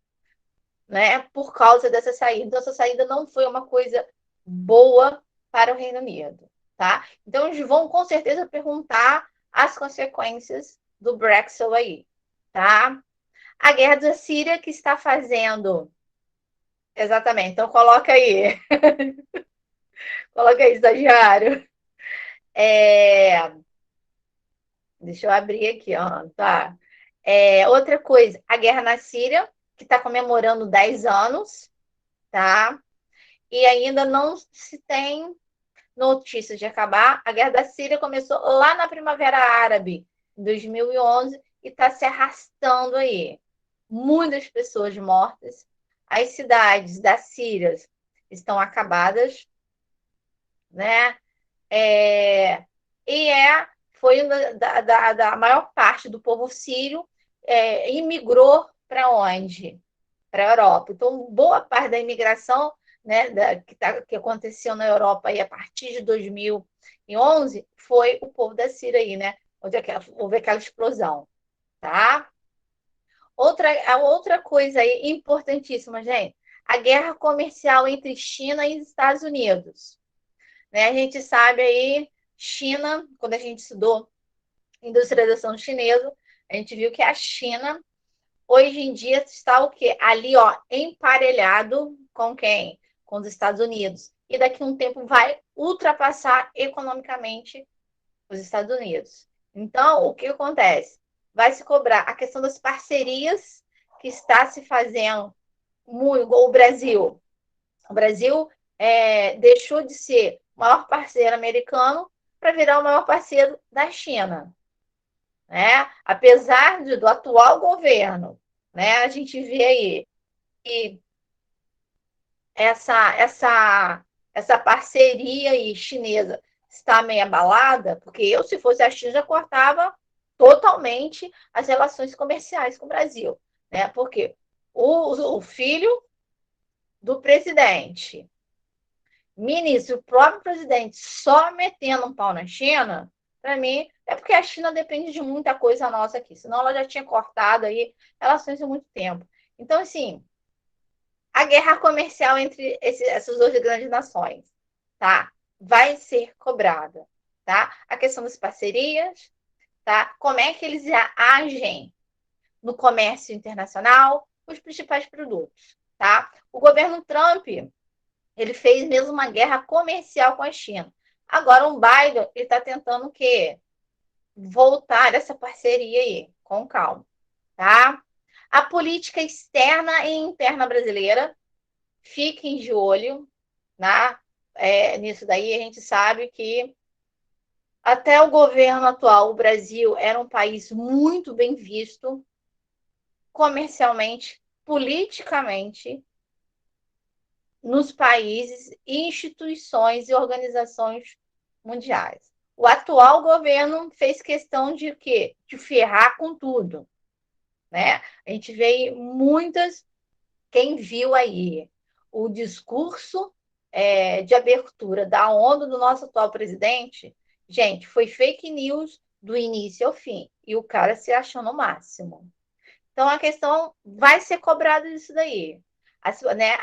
Speaker 1: né, por causa dessa saída. Então, essa saída não foi uma coisa boa para o Reino Unido, tá? Então, eles vão com certeza perguntar as consequências do Brexit aí, tá? A guerra da Síria que está fazendo. Exatamente. Então, coloca aí. Coloca aí, estagiário. Deixa eu abrir aqui, ó. Tá. Outra coisa, a guerra na Síria, que está comemorando 10 anos, tá? E ainda não se tem notícias de acabar. A guerra da Síria começou lá na Primavera Árabe, em 2011, e está se arrastando aí. Muitas pessoas mortas. As cidades da Síria estão acabadas, né? Foi da maior parte do povo sírio imigrou para onde? Para a Europa. Então, boa parte da imigração, né, que aconteceu na Europa aí, a partir de 2011 foi o povo da Síria aí, né? Onde houve aquela explosão, tá? A outra coisa aí importantíssima, gente, a guerra comercial entre China e Estados Unidos. Né? A gente sabe aí, China, quando a gente estudou industrialização chinesa, a gente viu que a China, hoje em dia, está o quê? Ali, ó, emparelhado com quem? com os Estados Unidos. E daqui a um tempo vai ultrapassar economicamente os Estados Unidos. Então, o que acontece? Vai se cobrar a questão das parcerias que está se fazendo muito, o Brasil. O Brasil deixou de ser o maior parceiro americano para virar o maior parceiro da China. Né? Apesar do atual governo, né, a gente vê aí que essa parceria aí chinesa está meio abalada, porque eu, se fosse a China, já cortava totalmente as relações comerciais com o Brasil. Né? Porque o filho do presidente, ministro, o próprio presidente, só metendo um pau na China, para mim, é porque a China depende de muita coisa nossa aqui, senão ela já tinha cortado aí relações há muito tempo. Então, assim, a guerra comercial entre essas duas grandes nações, tá? Vai ser cobrada, tá? A questão das parcerias, tá? Como é que eles agem no comércio internacional, os principais produtos, tá? O governo Trump, ele fez mesmo uma guerra comercial com a China. Agora, o Biden está tentando o quê? Voltar essa parceria aí, com calma, tá? A política externa e interna brasileira, fiquem de olho, né? Nisso daí a gente sabe que até o governo atual, o Brasil era um país muito bem visto comercialmente, politicamente, nos países, instituições e organizações mundiais. O atual governo fez questão de quê? De ferrar com tudo, né? A gente vê muitas, quem viu aí o discurso de abertura da ONU do nosso atual presidente, gente, foi fake news do início ao fim, e o cara se achou no máximo. Então, a questão vai ser cobrada disso daí. Né,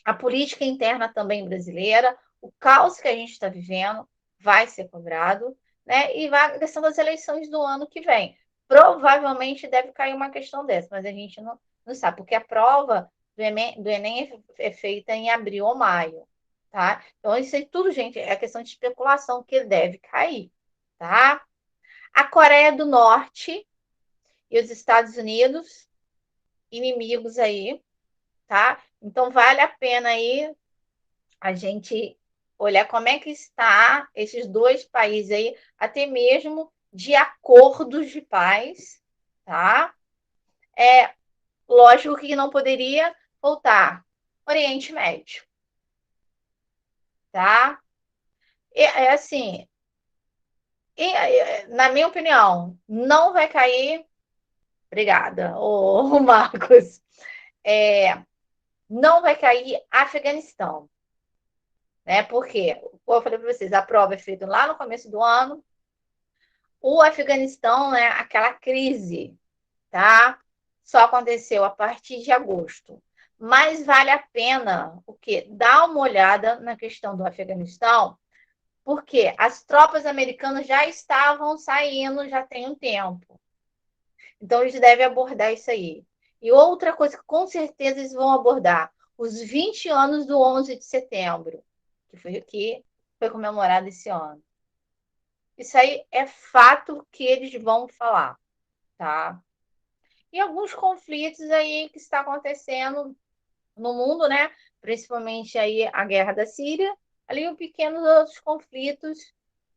Speaker 1: a política interna também brasileira, o caos que a gente está vivendo vai ser cobrado, né? E a questão das eleições do ano que vem. Provavelmente deve cair uma questão dessa, mas a gente não sabe, porque a prova do Enem é feita em abril ou maio, tá? Então, isso aí tudo, gente, é questão de especulação que deve cair, tá? A Coreia do Norte e os Estados Unidos, inimigos aí, tá? Então, vale a pena aí a gente olhar como é que está esses dois países aí, até mesmo de acordos de paz, tá? Lógico que não poderia faltar Oriente Médio, tá? Assim, na minha opinião, não vai cair. Obrigada, ô Marcos. Não vai cair Afeganistão, né? Porque, como eu falei para vocês, a prova é feita lá no começo do ano. O Afeganistão, né, aquela crise, tá? Só aconteceu a partir de agosto. Mas vale a pena o quê? Dar uma olhada na questão do Afeganistão, porque as tropas americanas já estavam saindo já tem um tempo. Então, eles devem abordar isso aí. E outra coisa que com certeza eles vão abordar, os 20 anos do 11 de setembro, que foi comemorado esse ano. Isso aí é fato que eles vão falar, tá? E alguns conflitos aí que está acontecendo no mundo, né? Principalmente aí a guerra da Síria, ali um pequenos outros conflitos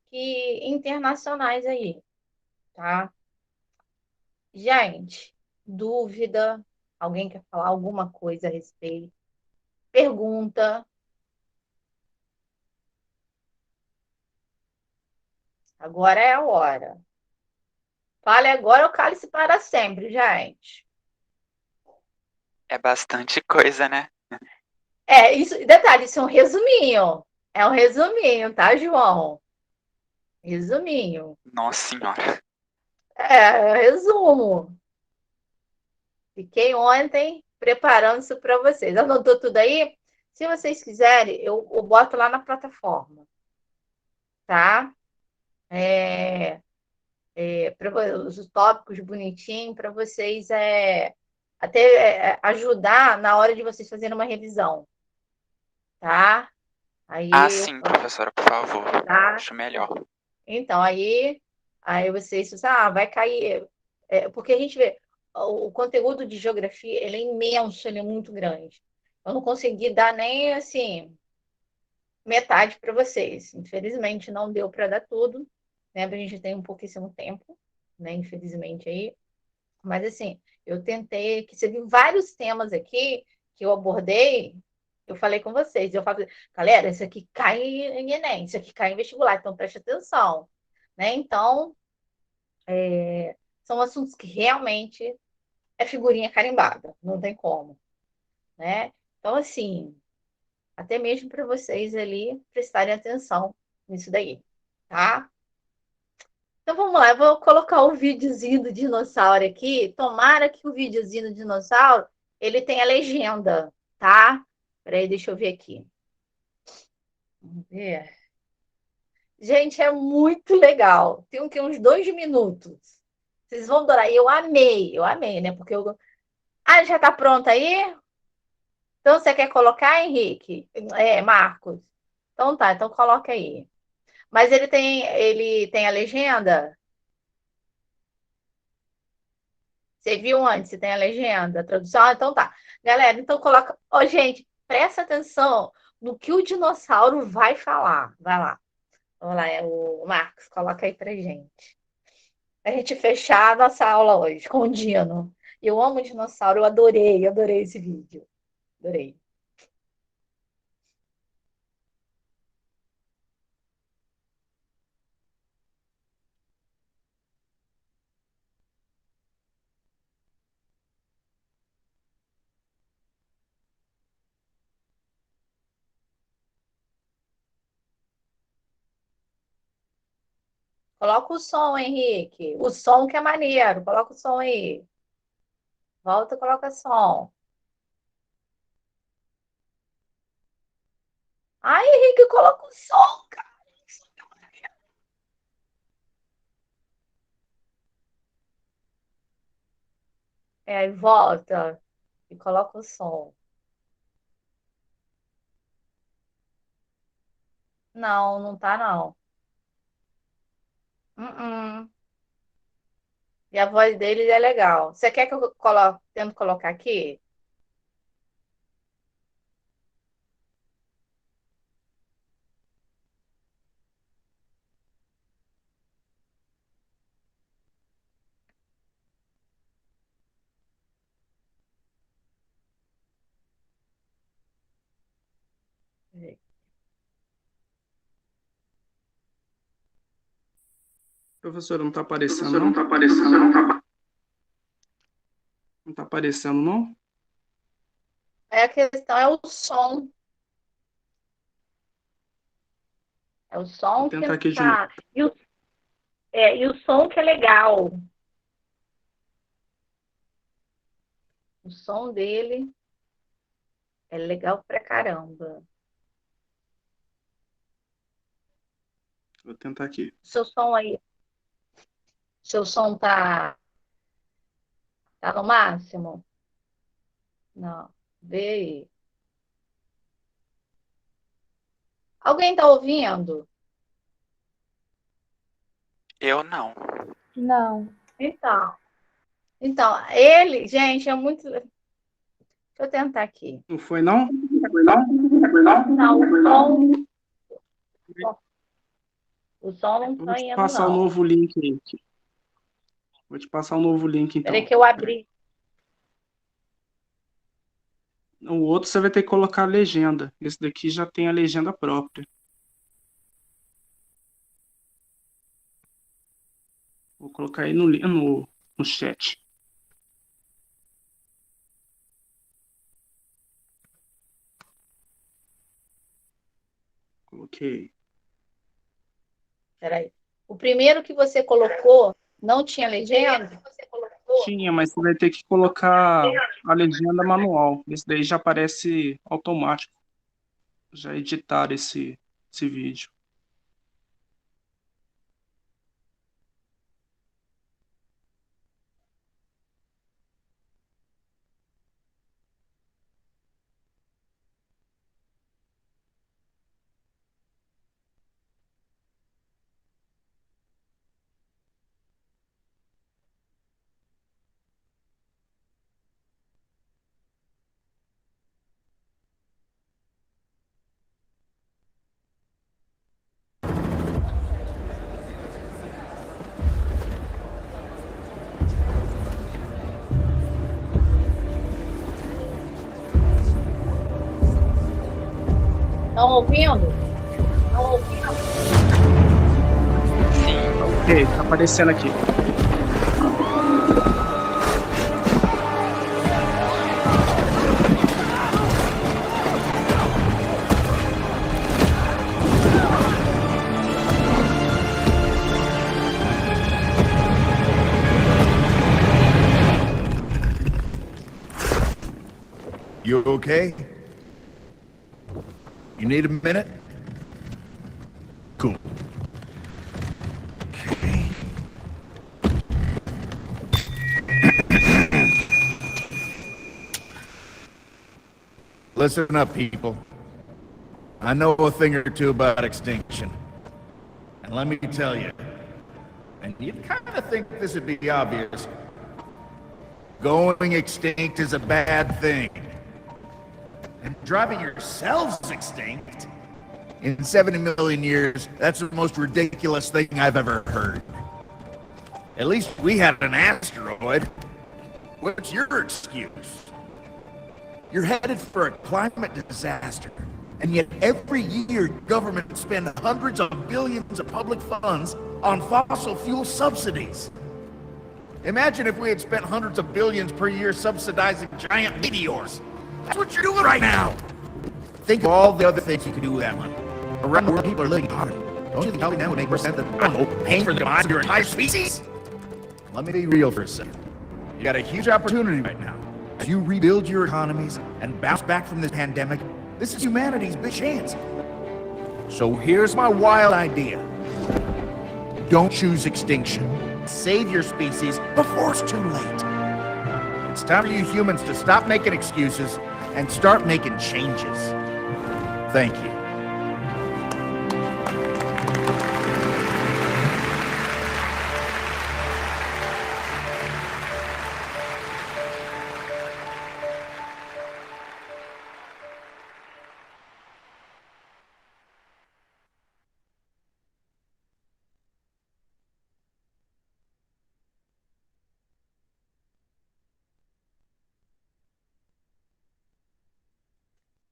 Speaker 1: internacionais aí, tá? Gente, dúvida? Alguém quer falar alguma coisa a respeito? Pergunta? Agora é a hora. Fale agora ou cale-se para sempre, gente.
Speaker 4: É bastante coisa, né?
Speaker 1: Isso, detalhe, isso é um resuminho. É um resuminho, tá, João? Resuminho.
Speaker 4: Nossa senhora.
Speaker 1: Resumo. Fiquei ontem preparando isso para vocês. Anotou tudo aí? Se vocês quiserem, eu boto lá na plataforma, tá? Para os tópicos bonitinhos para vocês até ajudar na hora de vocês fazerem uma revisão, tá?
Speaker 4: Ah,
Speaker 1: Aí,
Speaker 4: sim, professora, por favor.
Speaker 1: tá?
Speaker 4: Acho melhor.
Speaker 1: Então, aí vocês dizem, vai cair. Porque a gente vê, o conteúdo de geografia, ele é imenso, ele é muito grande. Eu não consegui dar nem, assim, metade para vocês. Infelizmente, não deu para dar tudo, né? A gente tem um pouquíssimo tempo, né? Infelizmente aí. Mas, assim, eu tentei, que você viu vários temas aqui que eu abordei, eu falei com vocês. Eu falei, galera, isso aqui cai em Enem, isso aqui cai em vestibular, então preste atenção, né? Então, são assuntos que realmente é figurinha carimbada, não tem como, né? Então, assim, até mesmo para vocês ali prestarem atenção nisso daí, tá? Então vamos lá, eu vou colocar o videozinho do dinossauro aqui. Tomara que o videozinho do dinossauro ele tenha legenda, tá? Peraí, deixa eu ver aqui. Vamos ver. Gente, é muito legal. Tem uns 2 minutos. Vocês vão adorar. Eu amei, né? Porque eu. Ah, já tá pronto aí? Então você quer colocar, Henrique? Marcos. Então tá, então coloca aí. Mas ele tem a legenda? Você viu antes se tem a legenda, a tradução? Ah, então tá. Galera, então coloca. Ó, gente, presta atenção no que o dinossauro vai falar. Vai lá. Vamos lá, o Marcos, coloca aí pra gente. A gente fechar a nossa aula hoje com o Dino. Eu amo dinossauro, eu adorei esse vídeo. Adorei. Coloca o som, Henrique. O som que é maneiro. Coloca o som aí. Volta e coloca som. Ai, Henrique, coloca o som, cara. Aí volta e coloca o som. Não, não tá, não. Uh-uh. E a voz dele é legal. Você quer que eu tento colocar aqui?
Speaker 5: Professora, não está aparecendo,
Speaker 6: Professor, não
Speaker 5: não?
Speaker 6: está aparecendo, não.
Speaker 5: Não está aparecendo, não?
Speaker 1: Aí a questão é o som. É o
Speaker 5: Vou
Speaker 1: som que
Speaker 5: tentar
Speaker 1: não
Speaker 5: aqui de novo.
Speaker 1: tá. E o som que é legal. O som dele é legal pra caramba.
Speaker 5: Vou tentar aqui.
Speaker 1: Seu som aí. Seu som tá no máximo? Não. Vê aí. Alguém tá ouvindo?
Speaker 4: Eu não.
Speaker 2: Não.
Speaker 1: Então. Então, ele, gente, é muito. Deixa eu tentar aqui.
Speaker 5: Não foi, não?
Speaker 6: Foi não? Foi não?
Speaker 1: Não,
Speaker 6: Foi não?
Speaker 1: o som não
Speaker 5: Eu vou
Speaker 1: tá
Speaker 5: te
Speaker 1: indo,
Speaker 5: passar o
Speaker 1: não.
Speaker 5: novo link aí. Vou te passar o novo link,
Speaker 1: Peraí
Speaker 5: então.
Speaker 1: que eu abri.
Speaker 5: O outro você vai ter que colocar a legenda. Esse daqui já tem a legenda própria. Vou colocar aí no chat. Coloquei.
Speaker 1: Peraí. O primeiro que você colocou não tinha legenda?
Speaker 5: Tinha, mas você vai ter que colocar a legenda manual. Esse daí já aparece automático. Já editaram esse vídeo.
Speaker 1: Estão ouvindo? Estão ouvindo?
Speaker 4: Sim.
Speaker 5: Ok, tá aparecendo aqui.
Speaker 7: You okay? You need a minute? Cool. Okay. Listen up, people. I know a thing or two about extinction. And let me tell you, and you'd kind of think this would be obvious, going extinct is a bad thing. And driving yourselves extinct? In 70 million years, that's the most ridiculous thing I've ever heard. At least we had an asteroid. What's your excuse? You're headed for a climate disaster, and yet every year governments spend hundreds of billions of public funds on fossil fuel subsidies. Imagine if we had spent hundreds of billions per year subsidizing giant meteors. That's what you're doing right now. Think of all the other things you could do with that money. Around the world, people are living in poverty. Don't you think helping them would make more sense than, I don't know, paying for the demise of your entire species? Let me be real for a second. You got a huge opportunity right now. As you rebuild your economies and bounce back from this pandemic, this is humanity's big chance. So here's my wild idea. Don't choose extinction. Save your species before it's too late. It's time for you humans to stop making excuses and start making changes. Thank you.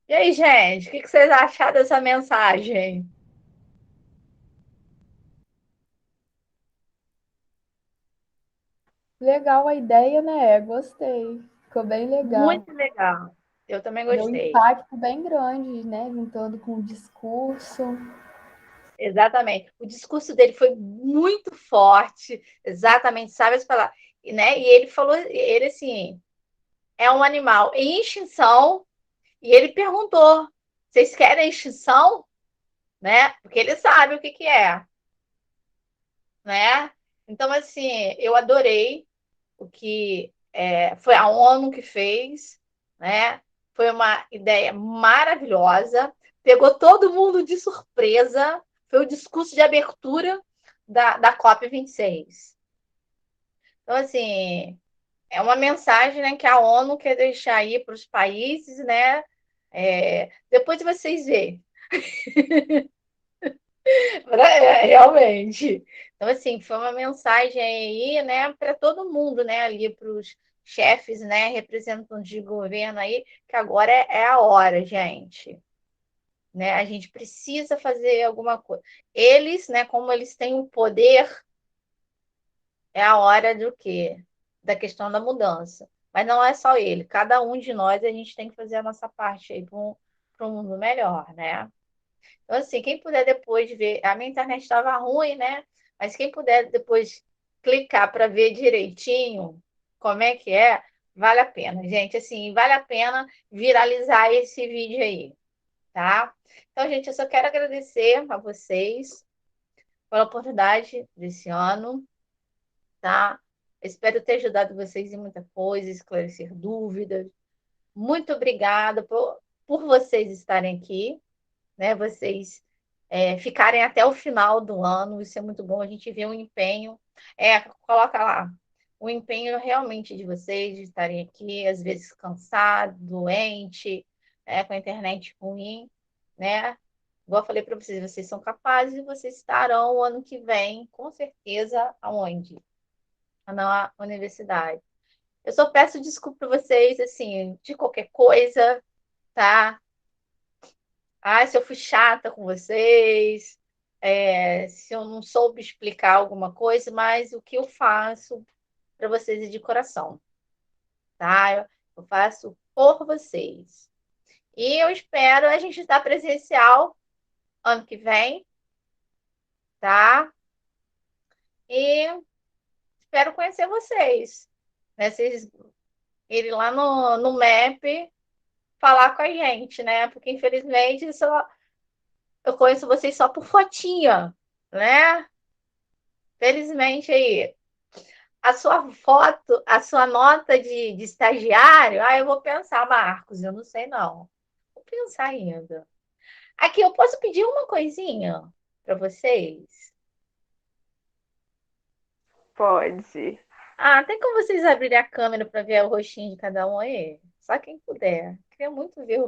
Speaker 1: E aí, gente, o que vocês acharam dessa mensagem?
Speaker 2: Legal a ideia, né? Gostei. Ficou bem legal.
Speaker 1: Muito legal. Eu também
Speaker 2: Deu um
Speaker 1: gostei.
Speaker 2: impacto bem grande, né? Juntando com o discurso.
Speaker 1: Exatamente. O discurso dele foi muito forte, exatamente, sabe as palavras, né? E ele falou, ele assim, é um animal em extinção, e ele perguntou: vocês querem extinção? Né? Porque ele sabe o que é, né? Então, assim, eu adorei o que foi a ONU que fez, né? Foi uma ideia maravilhosa, pegou todo mundo de surpresa, foi o discurso de abertura da COP26. Então, assim, é uma mensagem, né, que a ONU quer deixar aí para os países, né? Depois vocês verem. Realmente. Então, assim, foi uma mensagem aí, né, para todo mundo, né, ali para os chefes, né, representantes de governo aí, que agora é a hora, gente. Né? A gente precisa fazer alguma coisa. Eles, né, como eles têm o poder, é a hora do quê? Da questão da mudança. Mas não é só ele, cada um de nós, a gente tem que fazer a nossa parte aí para um mundo melhor, né? Então, assim, quem puder depois ver, a minha internet estava ruim, né? Mas quem puder depois clicar para ver direitinho como é, vale a pena, gente. Assim, vale a pena viralizar esse vídeo aí, tá? Então, gente, eu só quero agradecer a vocês pela oportunidade desse ano, tá? Espero ter ajudado vocês em muita coisa, esclarecer dúvidas. Muito obrigada por vocês estarem aqui, né? Vocês ficarem até o final do ano, isso é muito bom, a gente vê o empenho, coloca lá, o empenho realmente de vocês, de estarem aqui, às vezes cansado, doente, com a internet ruim, né? Igual eu falei para vocês, vocês são capazes e vocês estarão o ano que vem, com certeza, aonde? Na universidade. Eu só peço desculpa para vocês, assim, de qualquer coisa, tá? se eu fui chata com vocês, se eu não soube explicar alguma coisa, mas o que eu faço para vocês é de coração, tá? Eu faço por vocês. E eu espero a gente estar presencial ano que vem, tá? E espero conhecer vocês, né? Vocês irem lá no MAP falar com a gente, né? Porque, infelizmente, eu conheço vocês só por fotinha, né? Felizmente aí. A sua foto, a sua nota de estagiário, eu vou pensar, Marcos, eu não sei não. Vou pensar ainda. Aqui, eu posso pedir uma coisinha para vocês?
Speaker 3: Pode.
Speaker 1: Tem como vocês abrirem a câmera para ver o rostinho de cada um aí? Só quem puder. Queria muito ver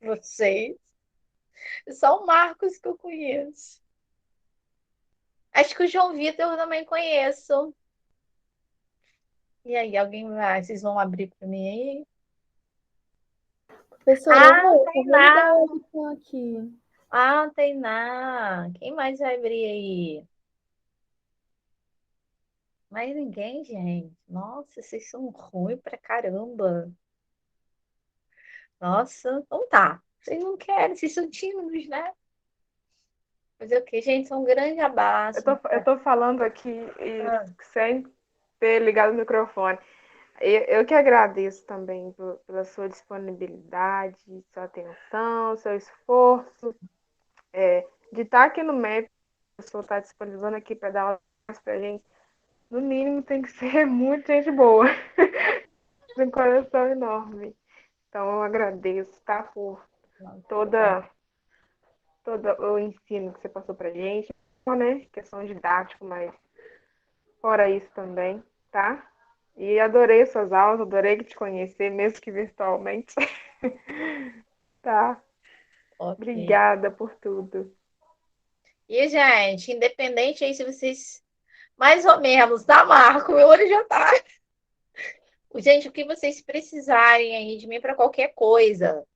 Speaker 1: vocês. Só o Marcos que eu conheço. Acho que o João Vitor eu também conheço. E aí, alguém vai? Vocês vão abrir para mim aí?
Speaker 2: Professora, eu
Speaker 1: tem
Speaker 2: vou
Speaker 1: lá.
Speaker 2: ligar o webcam aqui.
Speaker 1: Tainá. Quem mais vai abrir aí? Mais ninguém, gente. Nossa, vocês são ruins pra caramba. Nossa, então tá. Vocês não querem, vocês são tímidos, né? Fazer o quê, gente? Um grande abraço.
Speaker 3: Eu tô falando aqui e sem ter ligado o microfone. Eu que agradeço também pela sua disponibilidade, sua atenção, seu esforço, de estar aqui no MEP, a pessoa está disponibilizando aqui para dar aulas para a gente. No mínimo, tem que ser muito gente boa, de um coração enorme. Então, eu agradeço, tá, por todo o ensino que você passou para a gente, né? Questão didática, mas fora isso também, tá? E adorei suas aulas, adorei te conhecer, mesmo que virtualmente. Tá?
Speaker 1: Ok.
Speaker 3: Obrigada por tudo.
Speaker 1: E, gente, independente aí se vocês... Mais ou menos, tá, Marco? Meu olho já tá... Gente, o que vocês precisarem aí de mim para qualquer coisa.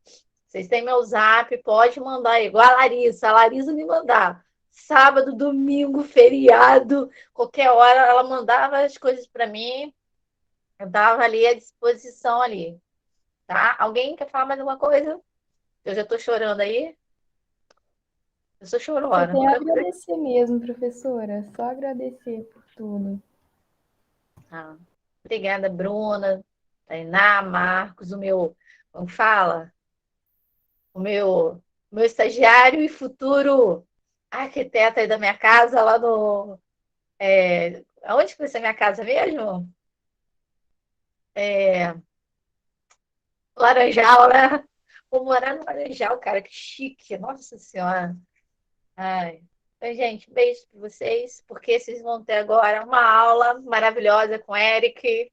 Speaker 1: Vocês têm meu zap, pode mandar igual a Larissa me mandar. Sábado, domingo, feriado, qualquer hora ela mandava as coisas para mim. Eu dava ali à disposição ali. Tá? Alguém quer falar mais alguma coisa? Eu já tô chorando aí. Eu sou
Speaker 2: Eu
Speaker 1: chorona.
Speaker 2: tenho a agradecer mesmo, professora. Só agradecer por tudo.
Speaker 1: Obrigada, Bruna, Tainá, Marcos, o meu, como fala? O meu estagiário e futuro arquiteto aí da minha casa, lá no... Onde que vai ser minha casa mesmo? Laranjal, né? Vou morar no Laranjal, cara, que chique. Nossa Senhora. Ai. Então, gente, beijo para vocês, porque vocês vão ter agora uma aula maravilhosa com o Eric,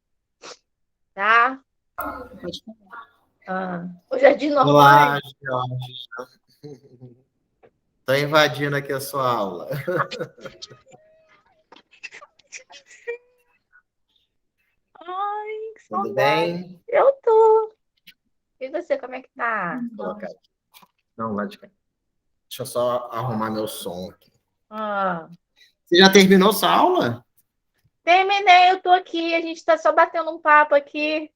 Speaker 1: tá? O Jardim Normal.
Speaker 8: Olá, Jorge. Estou invadindo aqui a sua aula.
Speaker 1: Ai, que
Speaker 8: Tudo
Speaker 1: saudade.
Speaker 8: bem?
Speaker 1: Eu tô. E você, como é que tá?
Speaker 8: Vou colocar aqui. Não, lá de cá. Deixa eu só arrumar meu som aqui. Você já terminou sua aula?
Speaker 1: Terminei, eu tô aqui. A gente tá só batendo um papo aqui.